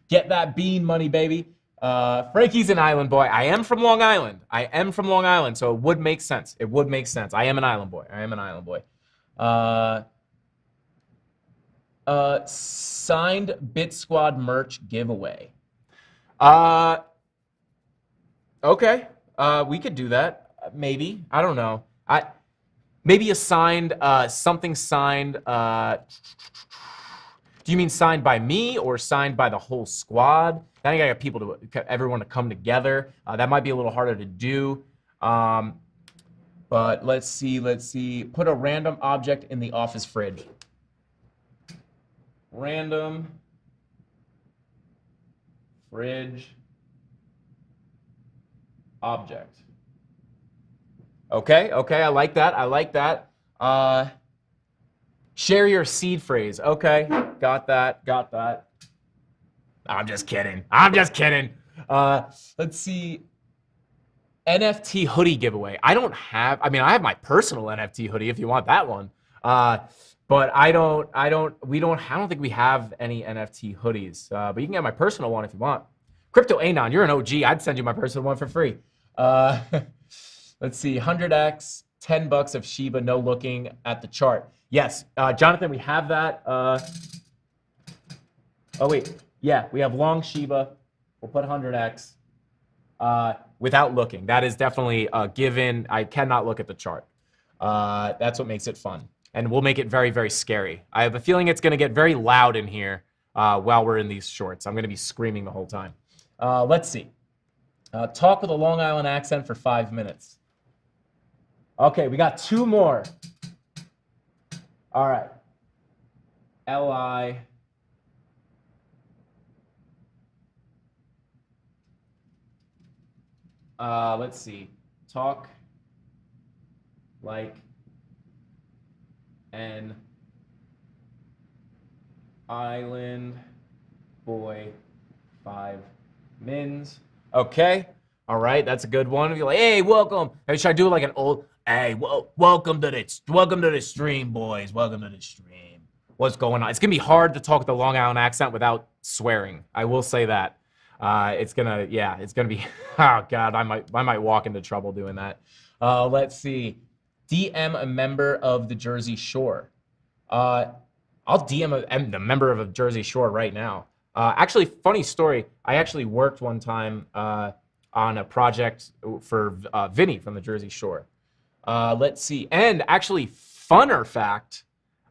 Get that bean money, baby. Frankie's an island boy. I am from Long Island. So it would make sense. I am an island boy. Signed Bit Squad merch giveaway. Okay. We could do that. Maybe. I don't know. Maybe a signed, something signed. Do you mean signed by me or signed by the whole squad? Then I got people everyone to come together. That might be a little harder to do. But let's see. Put a random object in the office fridge. Random fridge object. Okay, I like that. Share your seed phrase. Okay, got that. I'm just kidding. Let's see. NFT hoodie giveaway. I have my personal NFT hoodie if you want that one. But I don't think we have any NFT hoodies. But you can get my personal one if you want. Crypto Anon, you're an OG. I'd send you my personal one for free. Let's see, 100x, $10 of Shiba, no looking at the chart. Yes, Jonathan, we have that. Oh wait, yeah, we have long Shiba. We'll put 100x without looking. That is definitely a given. I cannot look at the chart. That's what makes it fun. And we'll make it very, very scary. I have a feeling it's going to get very loud in here while we're in these shorts. I'm going to be screaming the whole time. Let's see. Talk with a Long Island accent for 5 minutes. Okay, we got 2 more. All right. L-I. Let's see. Talk like an island boy, 5 mins. Okay. All right, that's a good one. If you're like, hey, welcome. Maybe should I do like an old, hey, welcome to the stream, boys. Welcome to the stream. What's going on? It's gonna be hard to talk with the Long Island accent without swearing. I will say that. It's gonna be. Oh God, I might walk into trouble doing that. Let's see. DM a member of the Jersey Shore. I'll DM a member of a Jersey Shore right now. Actually, funny story. I actually worked one time on a project for Vinny from the Jersey Shore. Let's see. And actually, funner fact.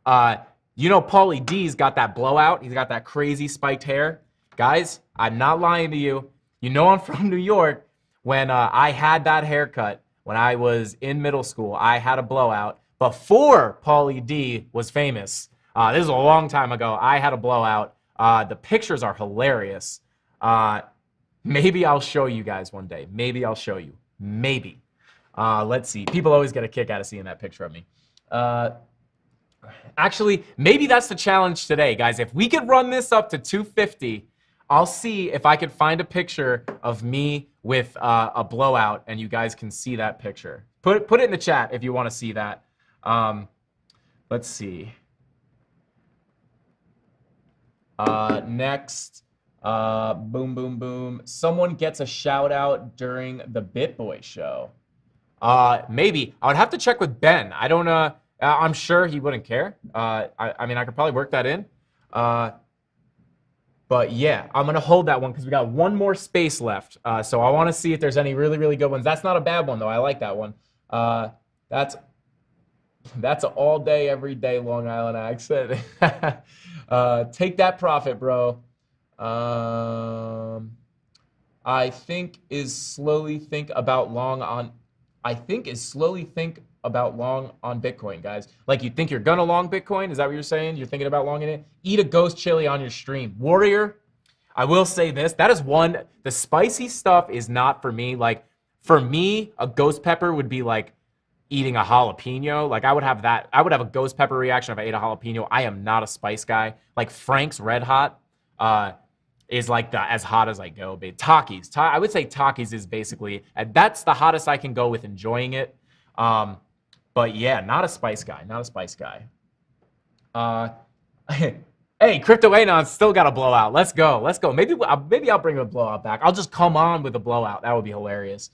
Paulie D's got that blowout. He's got that crazy spiked hair. Guys, I'm not lying to you. You know I'm from New York. When I had that haircut, when I was in middle school, I had a blowout. Before Paulie D was famous, this is a long time ago, I had a blowout. The pictures are hilarious. Maybe I'll show you guys one day. Maybe I'll show you. Maybe. Let's see. People always get a kick out of seeing that picture of me. Actually, maybe that's the challenge today, guys. If we could run this up to 250, I'll see if I could find a picture of me with a blowout, and you guys can see that picture. Put it in the chat if you want to see that. Let's see. Next. Boom, boom, boom. Someone gets a shout out during the BitBoy show. Maybe. I would have to check with Ben. I don't know. I'm sure he wouldn't care. I mean, I could probably work that in. But yeah, I'm going to hold that one because we got one more space left. So I want to see if there's any really, really good ones. That's not a bad one, though. I like that one. That's an all day, every day Long Island accent. Take that profit, bro. I think is slowly think about long on Bitcoin, guys. Like, you think you're gonna long Bitcoin? Is that what you're saying? You're thinking about longing it? Eat a ghost chili on your stream. Warrior, I will say this. That is one, the spicy stuff is not for me. Like, for me, a ghost pepper would be like eating a jalapeno. Like, I would have that. I would have a ghost pepper reaction if I ate a jalapeno. I am not a spice guy. Like, Frank's Red Hot is like the as hot as I go. Takis. I would say Takis is basically, that's the hottest I can go with enjoying it. But yeah, not a spice guy. Not a spice guy. Hey, Crypto Anon still got a blowout. Let's go. Let's go. Maybe I'll bring the blowout back. I'll just come on with a blowout. That would be hilarious.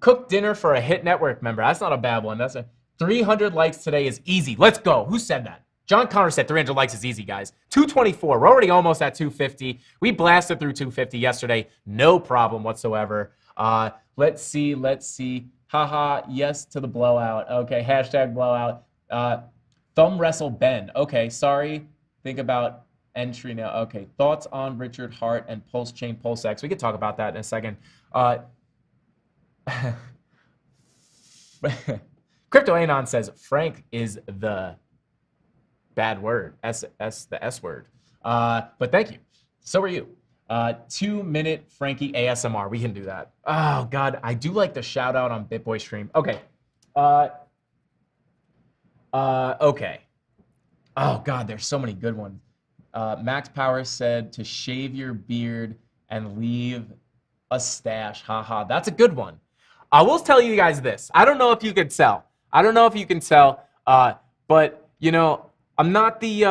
Cook dinner for a Hit Network member. That's not a bad one. That's 300 likes today is easy. Let's go. Who said that? John Connor said 300 likes is easy, guys. 224. We're already almost at 250. We blasted through 250 yesterday. No problem whatsoever. Let's see. Haha, yes to the blowout. Okay, hashtag blowout. Thumb wrestle Ben. Okay, sorry. Think about entry now. Okay, thoughts on Richard Hart and Pulse Chain Pulse X. We could talk about that in a second. Crypto Anon says Frank is the bad word. The S word. But thank you. So are you. 2-minute Frankie ASMR. We can do that. Oh God, I do like the shout out on BitBoy stream. Okay. Okay. Oh God, there's so many good ones. Max Power said to shave your beard and leave a stash. Haha, that's a good one. I will tell you guys this. I don't know if you can tell. But you know, I'm not the.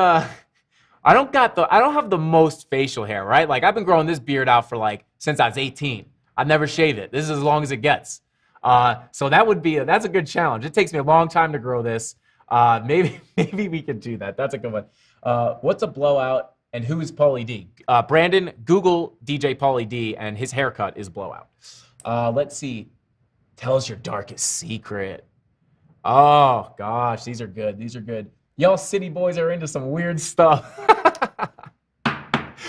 I don't have the most facial hair, right? Like I've been growing this beard out for like since I was 18. I've never shaved it. This is as long as it gets. So that's a good challenge. It takes me a long time to grow this. Maybe we could do that. That's a good one. What's a blowout and who is Paulie D? Brandon, Google DJ Paulie D and his haircut is blowout. Let's see. Tell us your darkest secret. Oh gosh, these are good. These are good. Y'all city boys are into some weird stuff.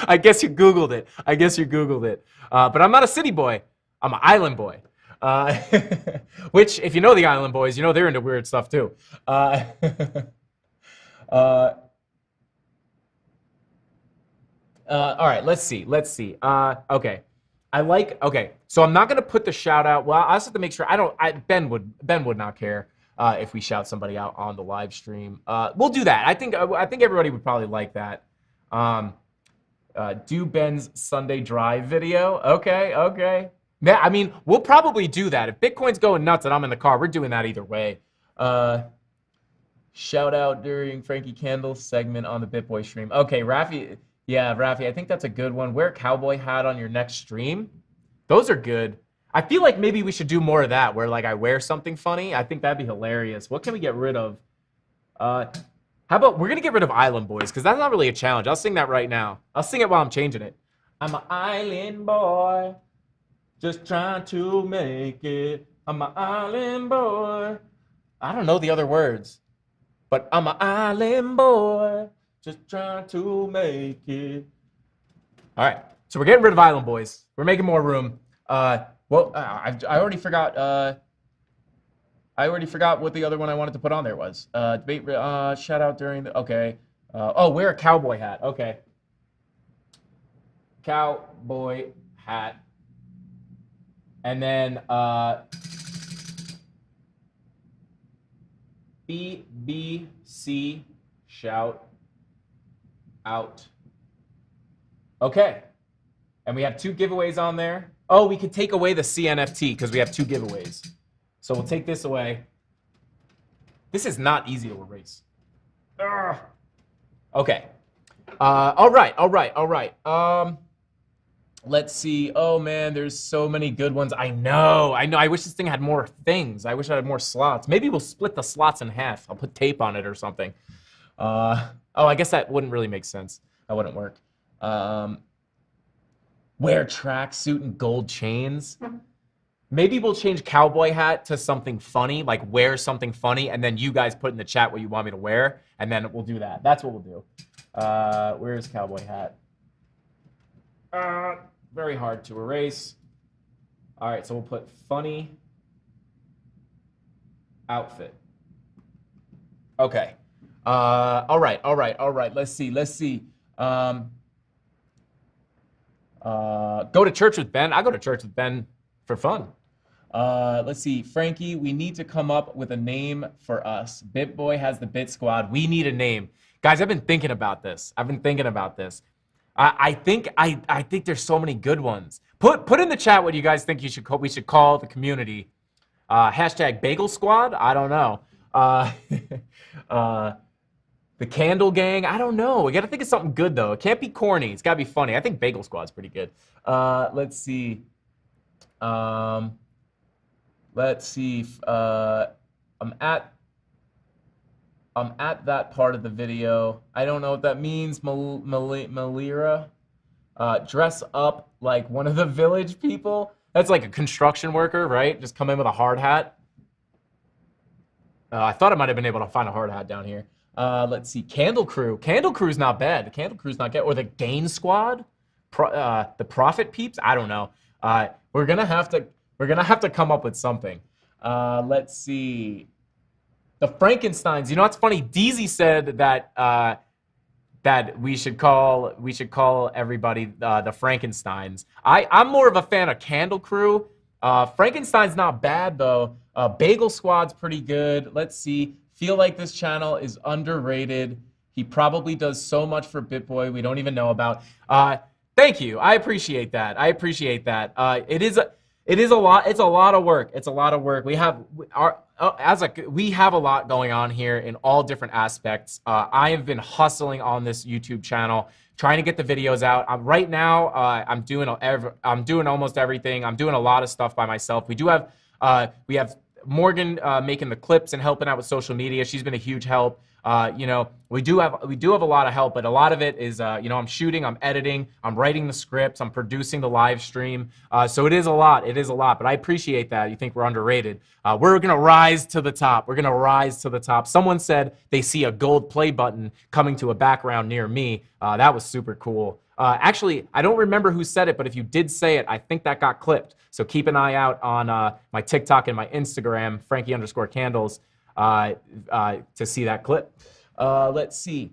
I guess you Googled it. But I'm not a city boy. I'm an island boy. Which, if you know the island boys, you know they're into weird stuff too. All right, let's see. Okay. So I'm not gonna put the shout out. Well, I just have to make sure. Ben would not care if we shout somebody out on the live stream. We'll do that. I think everybody would probably like that. Do Ben's Sunday drive video. Okay. Yeah, I mean, we'll probably do that. If Bitcoin's going nuts and I'm in the car, we're doing that either way. Shout out during Frankie Candle's segment on the BitBoy stream. Okay, Rafi. Yeah, Rafi, I think that's a good one. Wear a cowboy hat on your next stream. Those are good. I feel like maybe we should do more of that, where like I wear something funny. I think that'd be hilarious. What can we get rid of? How about we're gonna get rid of Island Boys, because that's not really a challenge. I'll sing that right now. I'll sing it while I'm changing it. I'm an island boy, just trying to make it. I'm an island boy. I don't know the other words, but I'm an island boy, just trying to make it. All right, so we're getting rid of Island Boys. We're making more room. I already forgot. I already forgot what the other one I wanted to put on there was. Debate. Shout out during the. Okay. Wear a cowboy hat. Okay. Cowboy hat. And then BBC shout out. Okay. And we have 2 giveaways on there. Oh, we could take away the CNFT because we have 2 giveaways. So we'll take this away. This is not easy to erase. Ugh. Okay. All right. Let's see. Oh man, there's so many good ones. I know. I wish this thing had more things. I wish I had more slots. Maybe we'll split the slots in half. I'll put tape on it or something. I guess that wouldn't really make sense. That wouldn't work. Wear tracksuit and gold chains. Maybe we'll change cowboy hat to something funny, like wear something funny, and then you guys put in the chat what you want me to wear, and then we'll do that. That's what we'll do. Where's cowboy hat? Very hard to erase. All right, so we'll put funny outfit. Okay. All right. Let's see. Go to church with Ben. I go to church with Ben for fun. Let's see. Frankie, we need to come up with a name for us. BitBoy has the Bit Squad. We need a name. Guys, I've been thinking about this. I think there's so many good ones. Put in the chat what you guys think we should call the community. Hashtag Bagel Squad? I don't know. The Candle Gang? I don't know. We got to think of something good, though. It can't be corny. It's got to be funny. I think Bagel Squad's pretty good. Let's see. I'm at that part of the video. I don't know what that means. Malira. Dress up like one of the village people. That's like a construction worker, right? Just come in with a hard hat. I thought I might have been able to find a hard hat down here. Let's see, Candle Crew. Candle Crew's not bad. The Candle Crew's not bad. Or the Gain Squad, the Profit Peeps. I don't know. We're gonna have to come up with something. Let's see. The Frankensteins. You know what's funny? Deezy said that that we should call everybody the Frankensteins. I'm more of a fan of Candle Crew. Frankenstein's not bad though. Bagel Squad's pretty good. Let's see. Feel like this channel is underrated. He probably does so much for BitBoy we don't even know about. Thank you. I appreciate that. I appreciate that. It is a lot. It's a lot of work. It's a lot of work. We have a lot going on here in all different aspects. I have been hustling on this YouTube channel, trying to get the videos out. Right now, I'm doing almost everything. I'm doing a lot of stuff by myself. We have Morgan making the clips and helping out with social media. She's been a huge help. You know, we do have a lot of help, but a lot of it is, you know, I'm shooting, I'm editing, I'm writing the scripts, I'm producing the live stream. So it is a lot. It is a lot, but I appreciate that. You think we're underrated. We're going to rise to the top. We're going to rise to the top. Someone said they see a gold play button coming to a background near me. That was super cool. Actually, I don't remember who said it, but if you did say it, I think that got clipped. So keep an eye out on my TikTok and my Instagram, Frankie_Candles, to see that clip. Let's see.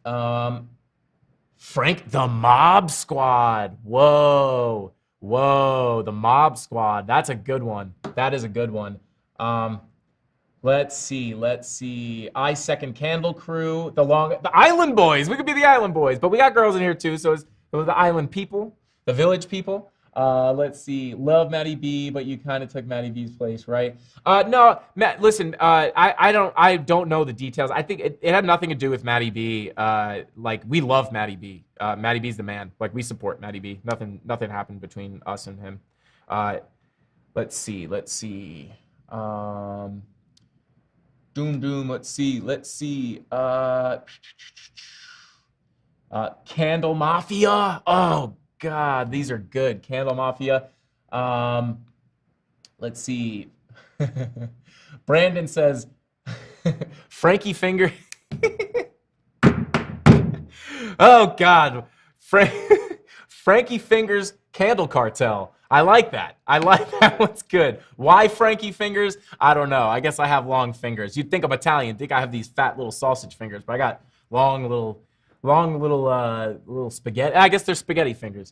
Frank, the Mob Squad. Whoa. Whoa, the Mob Squad. That's a good one. That is a good one. Let's see. I second Candle Crew. The Island Boys. We could be the Island Boys, but we got girls in here too. So it was the Island people, the Village people. Let's see. Love Maddie B, but you kind of took Maddie B's place, right? No, Matt. Listen, I don't know the details. I think it had nothing to do with Maddie B. Like we love Maddie B. Maddie B's the man. Like we support Maddie B. Nothing happened between us and him. Let's see. Doom. Let's see. CandleMafia. Oh God, these are good. CandleMafia. Let's see. Brandon says, Frankie Finger. Oh God, Frankie Fingers Candle Cartel. I like that. I like that one's good. Why Frankie Fingers? I don't know. I guess I have long fingers. You'd think I'm Italian, think I have these fat little sausage fingers, but I got long little spaghetti. I guess they're spaghetti fingers.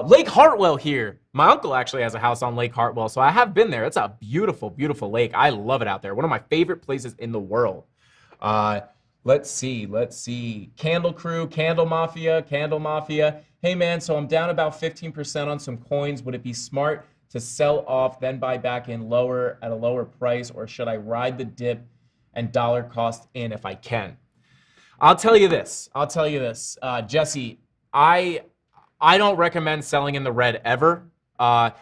Lake Hartwell here. My uncle actually has a house on Lake Hartwell, so I have been there. It's a beautiful, beautiful lake. I love it out there. One of my favorite places in the world. Let's see. Candle Crew, CandleMafia. Hey man, so I'm down about 15% on some coins. Would it be smart to sell off, then buy back in lower at a lower price, or should I ride the dip and dollar cost in if I can? I'll tell you this, Jesse, I don't recommend selling in the red ever. Guys,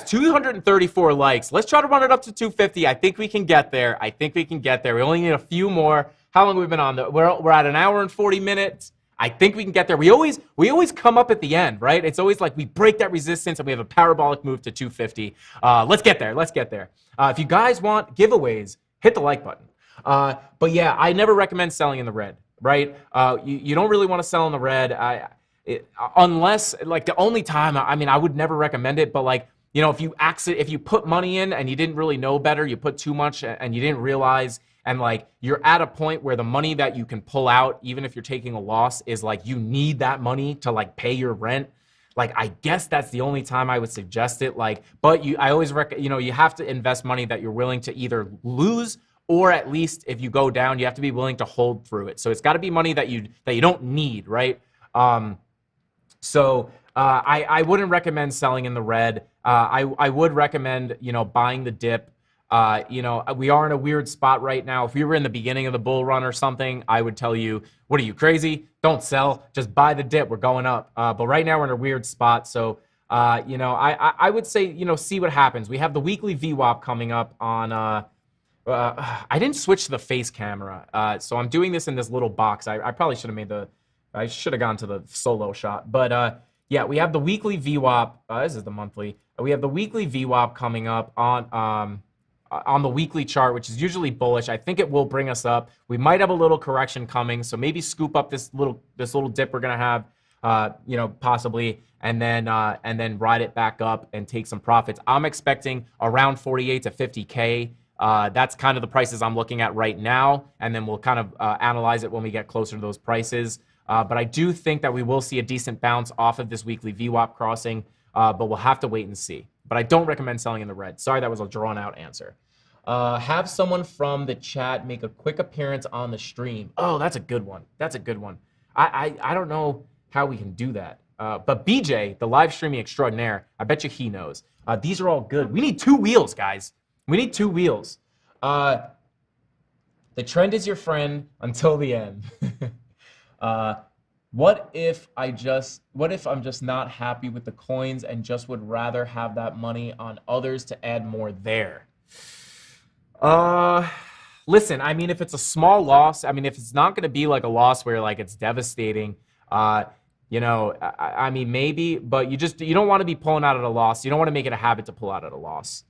234 likes. Let's try to run it up to 250. I think we can get there. We only need a few more. How long have we been on? We're at an hour and 40 minutes. I think we can get there. We always come up at the end, right? It's always like we break that resistance and we have a parabolic move to 250. Let's get there. If you guys want giveaways, hit the like button. But yeah, I never recommend selling in the red, right? You don't really want to sell in the red unless, like, the only time, I mean, I would never recommend it, but like, you know, if you put money in and you didn't really know better, you put too much and you didn't realize, and like you're at a point where the money that you can pull out, even if you're taking a loss, is like you need that money to like pay your rent. Like, I guess that's the only time I would suggest it. Like, but I always you have to invest money that you're willing to either lose, or at least if you go down, you have to be willing to hold through it. So it's got to be money that you don't need, right? I wouldn't recommend selling in the red. I would recommend, you know, buying the dip. You know, we are in a weird spot right now. If we were in the beginning of the bull run or something, I would tell you, what are you, crazy? Don't sell, just buy the dip, we're going up. But right now we're in a weird spot. So, you know, I would say, you know, see what happens. We have the weekly VWAP coming up on, I didn't switch to the face camera. So I'm doing this in this little box. I probably should have gone to the solo shot. But yeah, we have the weekly VWAP. This is the monthly. We have the weekly VWAP coming up on on the weekly chart, which is usually bullish. I think it will bring us up. We might have a little correction coming, so maybe scoop up this little dip we're gonna have, possibly, and then ride it back up and take some profits. I'm expecting around 48 to 50K. That's kind of the prices I'm looking at right now, and then we'll kind of analyze it when we get closer to those prices. But I do think that we will see a decent bounce off of this weekly VWAP crossing, but we'll have to wait and see. But I don't recommend selling in the red. Sorry, that was a drawn-out answer. Have someone from the chat make a quick appearance on the stream. Oh, that's a good one. That's a good one. I don't know how we can do that. But BJ, the live streaming extraordinaire, I bet you he knows. These are all good. We need 2 wheels, guys. We need 2 wheels. The trend is your friend until the end. What if I'm just not happy with the coins and just would rather have that money on others to add more there? Listen, I mean, if it's a small loss, I mean, if it's not going to be like a loss where like it's devastating, I mean, maybe, but you don't want to be pulling out at a loss. You don't want to make it a habit to pull out at a loss.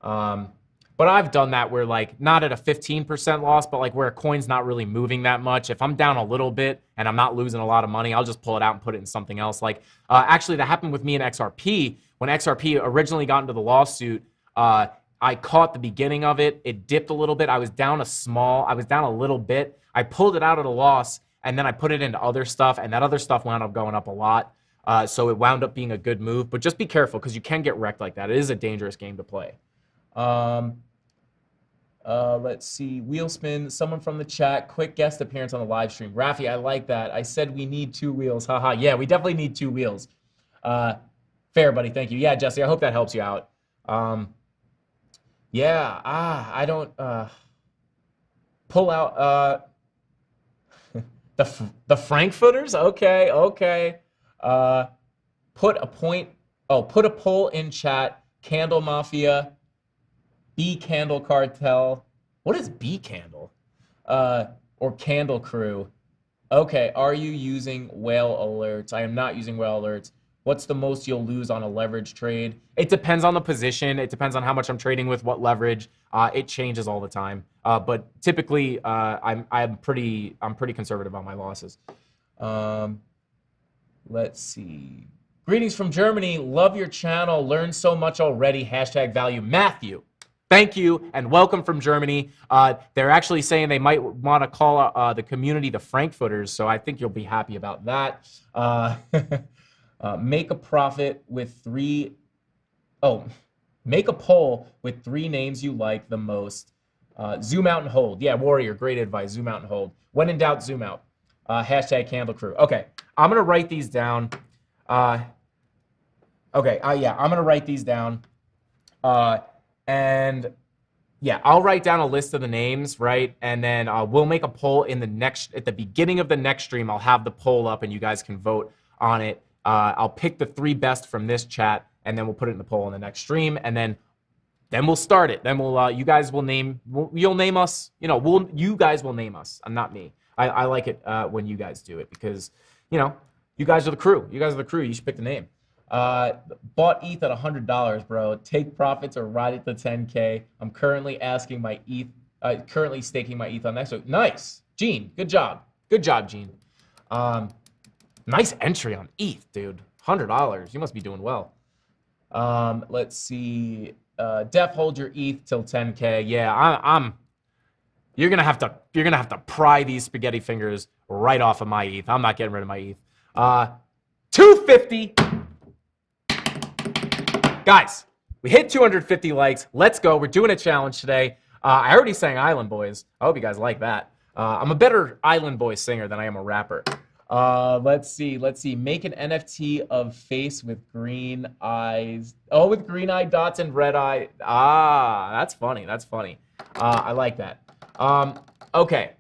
But I've done that where like not at a 15% loss, but like where a coin's not really moving that much. If I'm down a little bit and I'm not losing a lot of money, I'll just pull it out and put it in something else. Like actually that happened with me in XRP. When XRP originally got into the lawsuit, I caught the beginning of it. It dipped a little bit. I was down a little bit. I pulled it out at a loss and then I put it into other stuff, and that other stuff wound up going up a lot. So it wound up being a good move, but just be careful because you can get wrecked like that. It is a dangerous game to play. Let's see. Wheelspin, someone from the chat, quick guest appearance on the live stream. Rafi, I like that. I said we need 2 wheels. Haha. Yeah, we definitely need 2 wheels. Fair, buddy. Thank you. Yeah, Jesse, I hope that helps you out. Yeah. I don't pull out the Frankfurters. Okay. Put a poll in chat. CandleMafia. B Candle Cartel. What is B Candle? Or Candle Crew. Okay, are you using whale alerts? I am not using whale alerts. What's the most you'll lose on a leverage trade? It depends on the position. It depends on how much I'm trading with, what leverage. It changes all the time. But typically, I'm pretty conservative on my losses. Let's see. Greetings from Germany. Love your channel. Learned so much already. #value. Matthew. Thank you and welcome from Germany. They're actually saying they might want to call the community the Frankfurters, so I think you'll be happy about that. Make a profit with 3. Oh, make a poll with 3 names you like the most. Zoom out and hold. Yeah, Warrior, great advice. Zoom out and hold. When in doubt, zoom out. #Candle Crew. Okay, I'm gonna write these down. Yeah, I'm gonna write these down. And yeah, I'll write down a list of the names, right? And then we'll make a poll at the beginning of the next stream. I'll have the poll up and you guys can vote on it. I'll pick the 3 best from this chat and then we'll put it in the poll in the next stream. And then we'll start it. Then you guys will you'll name us, you guys will name us and not me. I like it when you guys do it because, you guys are the crew. You guys are the crew. You should pick the name. Bought ETH at $100, bro. Take profits or ride it to 10K. I'm currently staking my ETH on next. So nice, Gene. Good job. Good job, Gene. Nice entry on ETH, dude. $100. You must be doing well. Let's see. Def, hold your ETH till 10K. Yeah, You're gonna have to pry these spaghetti fingers right off of my ETH. I'm not getting rid of my ETH. 250. Guys, we hit 250 likes. Let's go. We're doing a challenge today. I already sang Island Boys. I hope you guys like that. I'm a better Island Boys singer than I am a rapper. Let's see. Make an NFT of face with green eyes. Oh, with green eye dots and red eye. Ah, that's funny. That's funny. I like that. Okay.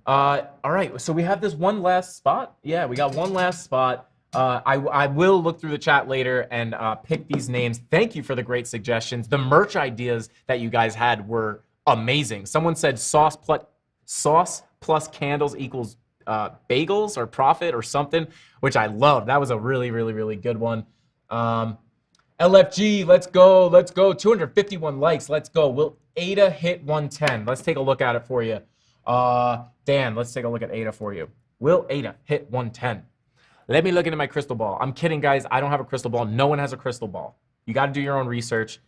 All right. So we have this one last spot. Yeah, we got one last spot. I will look through the chat later and pick these names. Thank you for the great suggestions. The merch ideas that you guys had were amazing. Someone said sauce plus candles equals bagels or profit or something, which I love. That was a really, really, really good one. LFG, let's go. Let's go. 251 likes. Let's go. Will ADA hit 110? Let's take a look at it for you. Dan, let's take a look at ADA for you. Will ADA hit 110? Let me look into my crystal ball. I'm kidding, guys. I don't have a crystal ball. No one has a crystal ball. You got to do your own research.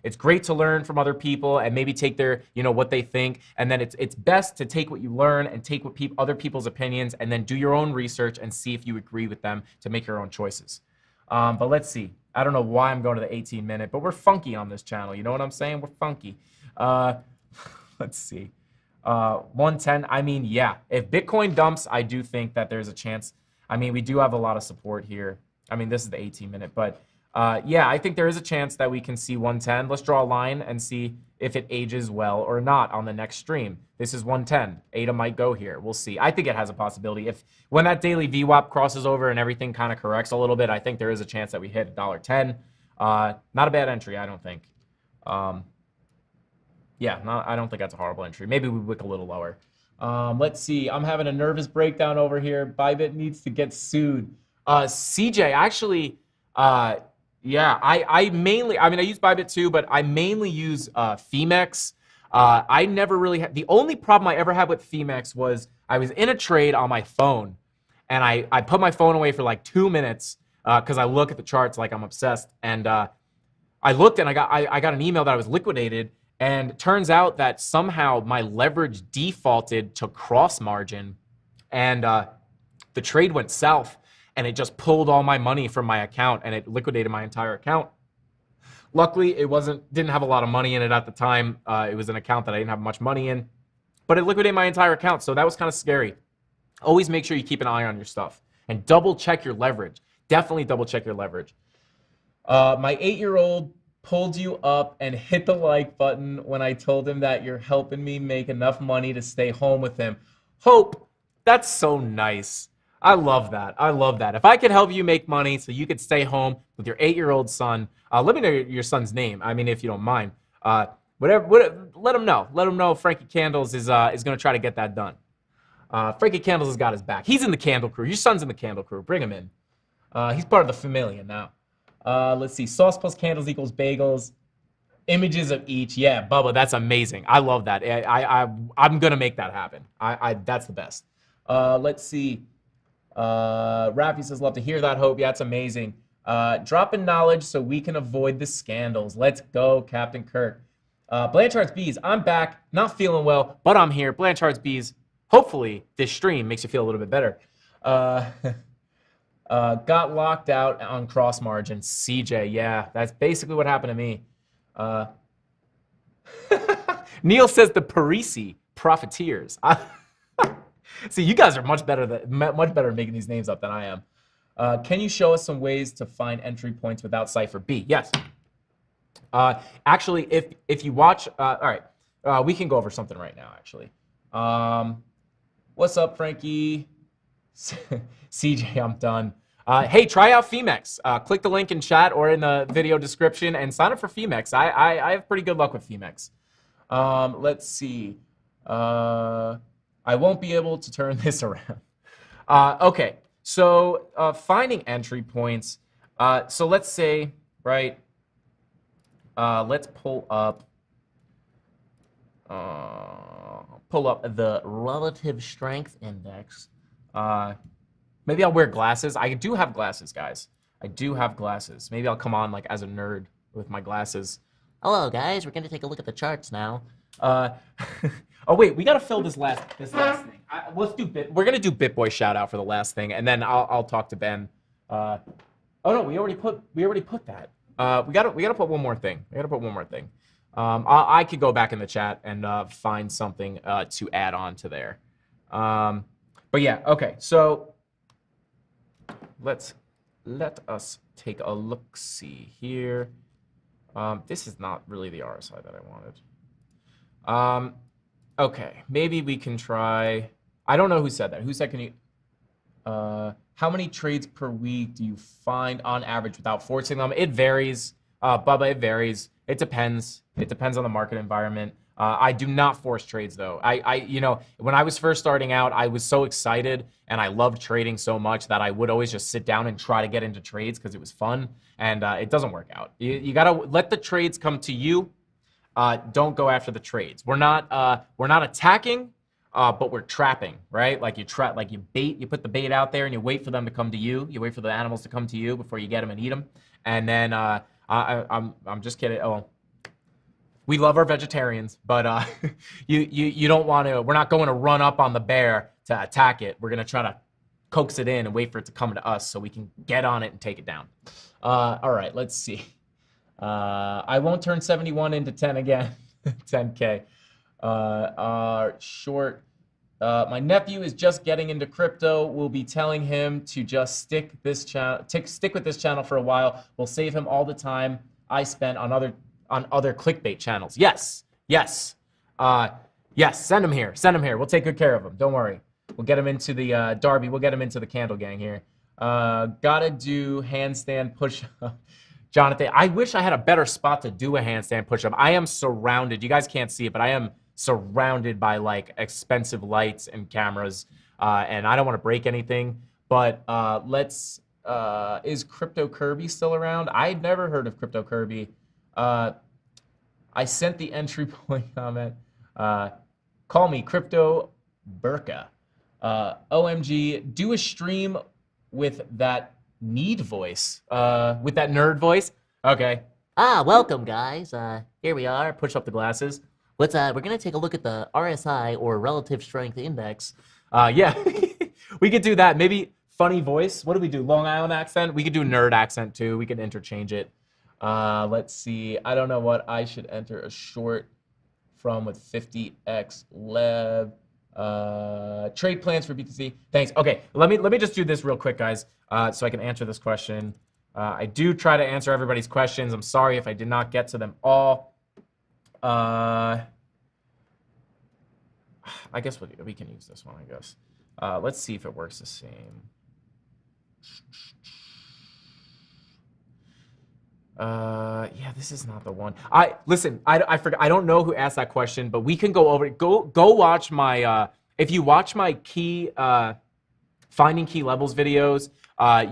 It's great to learn from other people and maybe take their, what they think. And then it's best to take what you learn and take what other people's opinions and then do your own research and see if you agree with them to make your own choices. But let's see. I don't know why I'm going to the 18-minute, but we're funky on this channel. You know what I'm saying? We're funky. Let's see. 110. I mean, yeah. If Bitcoin dumps, I do think that there's a chance. I mean, we do have a lot of support here. I mean, this is the 18-minute, but yeah, I think there is a chance that we can see 110. Let's draw a line and see if it ages well or not on the next stream. This is 110. ADA might go here. We'll see. I think it has a possibility. When that daily VWAP crosses over and everything kind of corrects a little bit, I think there is a chance that we hit $1.10. Not a bad entry, I don't think. Yeah, I don't think that's a horrible entry. Maybe we wick a little lower. Let's see. I'm having a nervous breakdown over here. Bybit needs to get sued. CJ, actually, yeah, I use Bybit too, but I mainly use Femex. I never really had, the only problem I ever had with Femex was I was in a trade on my phone and I put my phone away for like 2 minutes because I look at the charts like I'm obsessed. And I looked and I got an email that I was liquidated. And it turns out that somehow my leverage defaulted to cross margin and the trade went south and it just pulled all my money from my account and it liquidated my entire account. Luckily, it didn't have a lot of money in it at the time. It was an account that I didn't have much money in, but it liquidated my entire account. So that was kind of scary. Always make sure you keep an eye on your stuff and double check your leverage. Definitely double check your leverage. My 8-year-old pulled you up and hit the like button when I told him that you're helping me make enough money to stay home with him. Hope, that's so nice. I love that. I love that. If I could help you make money so you could stay home with your 8-year-old son, let me know your son's name. I mean, if you don't mind. Whatever, let him know. Let him know Frankie Candles is going to try to get that done. Frankie Candles has got his back. He's in the Candle crew. Your son's in the Candle crew. Bring him in. He's part of the Familia now. Let's see. Sauce plus candles equals bagels. Images of each. Yeah, Bubba, that's amazing. I love that. I'm going to make that happen. That's the best. Let's see. Rafi says, love to hear that, Hope. Yeah, it's amazing. Dropping knowledge so we can avoid the scandals. Let's go, Captain Kirk. Blanchard's Bees, I'm back. Not feeling well, but I'm here. Blanchard's Bees, hopefully this stream makes you feel a little bit better. Got locked out on cross margin. CJ, yeah, that's basically what happened to me. Neil says the Parisi Profiteers. See, you guys are much better at making these names up than I am. Can you show us some ways to find entry points without Cypher B? Yes. Actually, if you watch, all right, we can go over something right now. Actually, what's up, Frankie? CJ, I'm done. Hey, try out Femex. Click the link in chat or in the video description and sign up for Femex. I have pretty good luck with Femex. Let's see. I won't be able to turn this around. Okay, so finding entry points. So let's say, right, let's pull up the relative strength index. Maybe I'll wear glasses. I do have glasses, guys. I do have glasses. Maybe I'll come on like as a nerd with my glasses. Hello, guys. We're going to take a look at the charts now. Oh wait, we gotta fill this last thing. Let's do We're gonna do BitBoy shout out for the last thing, and then I'll talk to Ben. Oh no, we already put that. We gotta put one more thing. I could go back in the chat and find something to add on to there. But yeah, okay. So let us take a look. See here. This is not really the RSI that I wanted. Okay, maybe we can try. I don't know who said that. Who said, can you? How many trades per week do you find on average without forcing them? It varies, Bubba. It varies. It depends. It depends on the market environment. I do not force trades though. You know, when I was first starting out, I was so excited and I loved trading so much that I would always just sit down and try to get into trades because it was fun, and it doesn't work out. You gotta let the trades come to you. Don't go after the trades. We're not attacking, but we're trapping, right? Like you trap, like you put the bait out there and you wait for them to come to you. You wait for the animals to come to you before you get them and eat them. And then I'm just kidding. Oh, we love our vegetarians, but you don't want to. We're not going to run up on the bear to attack it. We're gonna try to coax it in and wait for it to come to us so we can get on it and take it down. All right, let's see. I won't turn 71 into 10 again. 10K. Short. My nephew is just getting into crypto. We'll be telling him to just stick with this channel for a while. We'll save him all the time I spent on other clickbait channels. Yes. Yes. Yes. Send him here. Send him here. We'll take good care of him. Don't worry. We'll get him into the Darby. We'll get him into the Candle Gang here. Gotta do handstand push-up. Jonathan, I wish I had a better spot to do a handstand push-up. I am surrounded. You guys can't see it, but I am surrounded by like expensive lights and cameras, and I don't want to break anything. But is Crypto Kirby still around? I'd never heard of Crypto Kirby. I sent the entry point comment. Call me Crypto Burka. OMG, do a stream with that voice, with that nerd voice. Okay. Welcome guys. Here we are. Push up the glasses. We're gonna take a look at the RSI, or Relative Strength Index. Yeah, we could do that. Maybe funny voice. What do we do? Long Island accent? We could do nerd accent too. We could interchange it. Let's see. I don't know what I should enter a short from with 50x lev. Trade plans for BTC. Thanks. Okay, let me just do this real quick, guys, so I can answer this question. I do try to answer everybody's questions. I'm sorry if I did not get to them all. I guess we can use this one, I guess. Let's see if it works the same. Yeah, this is not the one. Listen, I forgot. I don't know who asked that question, but we can go over it. Go watch my, if you watch my finding key levels videos,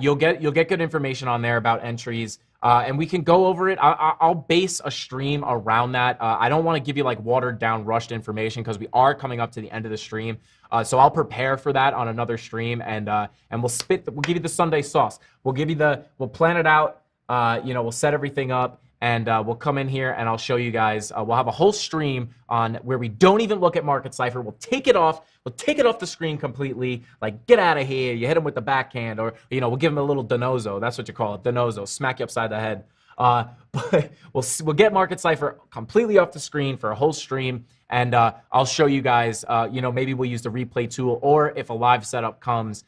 you'll get good information on there about entries. And we can go over it. I'll base a stream around that. I don't want to give you like watered down, rushed information because we are coming up to the end of the stream. So I'll prepare for that on another stream, and we'll give you the Sunday sauce. We'll plan it out. We'll set everything up, and we'll come in here and I'll show you guys. We'll have a whole stream on where we don't even look at market cipher. We'll take it off. We'll take it off the screen completely. Like, get out of here. You hit him with the backhand, or we'll give him a little donozo. That's what you call it, donozo. Smack you upside the head. But we'll get market cipher completely off the screen for a whole stream, and I'll show you guys. Maybe we'll use the replay tool, or if a live setup comes,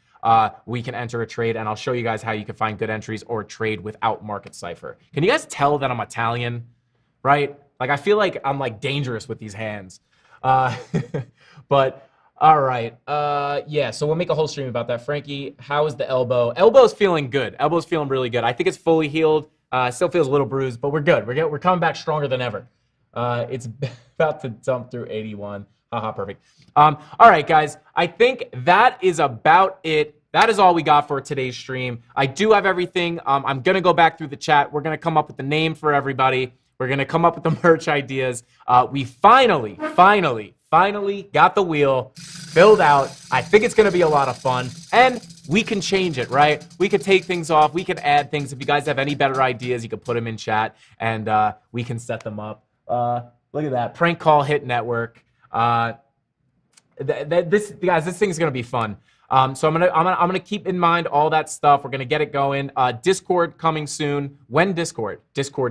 we can enter a trade, and I'll show you guys how you can find good entries or trade without market cipher. Can you guys tell that I'm Italian, right? Like, I feel like I'm like dangerous with these hands. But all right, yeah. So we'll make a whole stream about that. Frankie, how is the elbow? Elbow's feeling good. Elbow's feeling really good. I think it's fully healed. Still feels a little bruised, but we're good. We're coming back stronger than ever. It's about to dump through 81. Haha, perfect. All right, guys. I think that is about it. That is all we got for today's stream. I do have everything. I'm going to go back through the chat. We're going to come up with the name for everybody. We're going to come up with the merch ideas. We finally got the wheel filled out. I think it's going to be a lot of fun. And we can change it, right? We could take things off. We could add things. If you guys have any better ideas, you could put them in chat, and we can set them up. Look at that. Prank call hit network. This thing's gonna be fun. So I'm gonna keep in mind all that stuff. We're gonna get it going. Discord coming soon. When Discord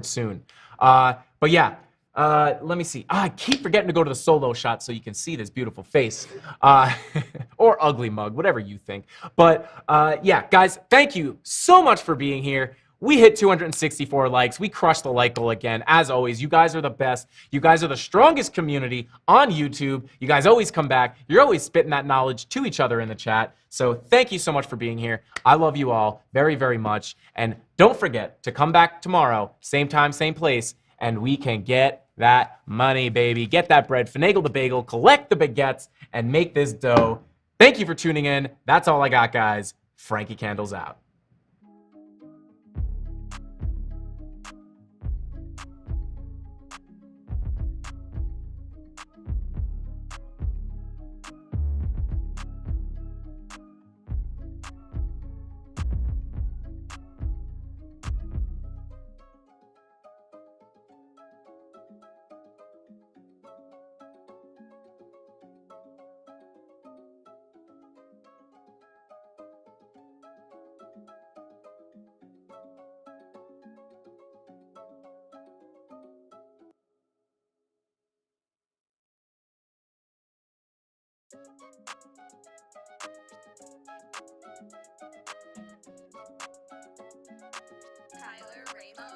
soon. But yeah, let me see. I keep forgetting to go to the solo shot so you can see this beautiful face, or ugly mug, whatever you think. But yeah, guys, thank you so much for being here. We hit 264 likes. We crushed the like goal again. As always, you guys are the best. You guys are the strongest community on YouTube. You guys always come back. You're always spitting that knowledge to each other in the chat. So thank you so much for being here. I love you all very, very much. And don't forget to come back tomorrow, same time, same place, and we can get that money, baby. Get that bread, finagle the bagel, collect the baguettes, and make this dough. Thank you for tuning in. That's all I got, guys. Frankie Candles out. Tyler Ramos.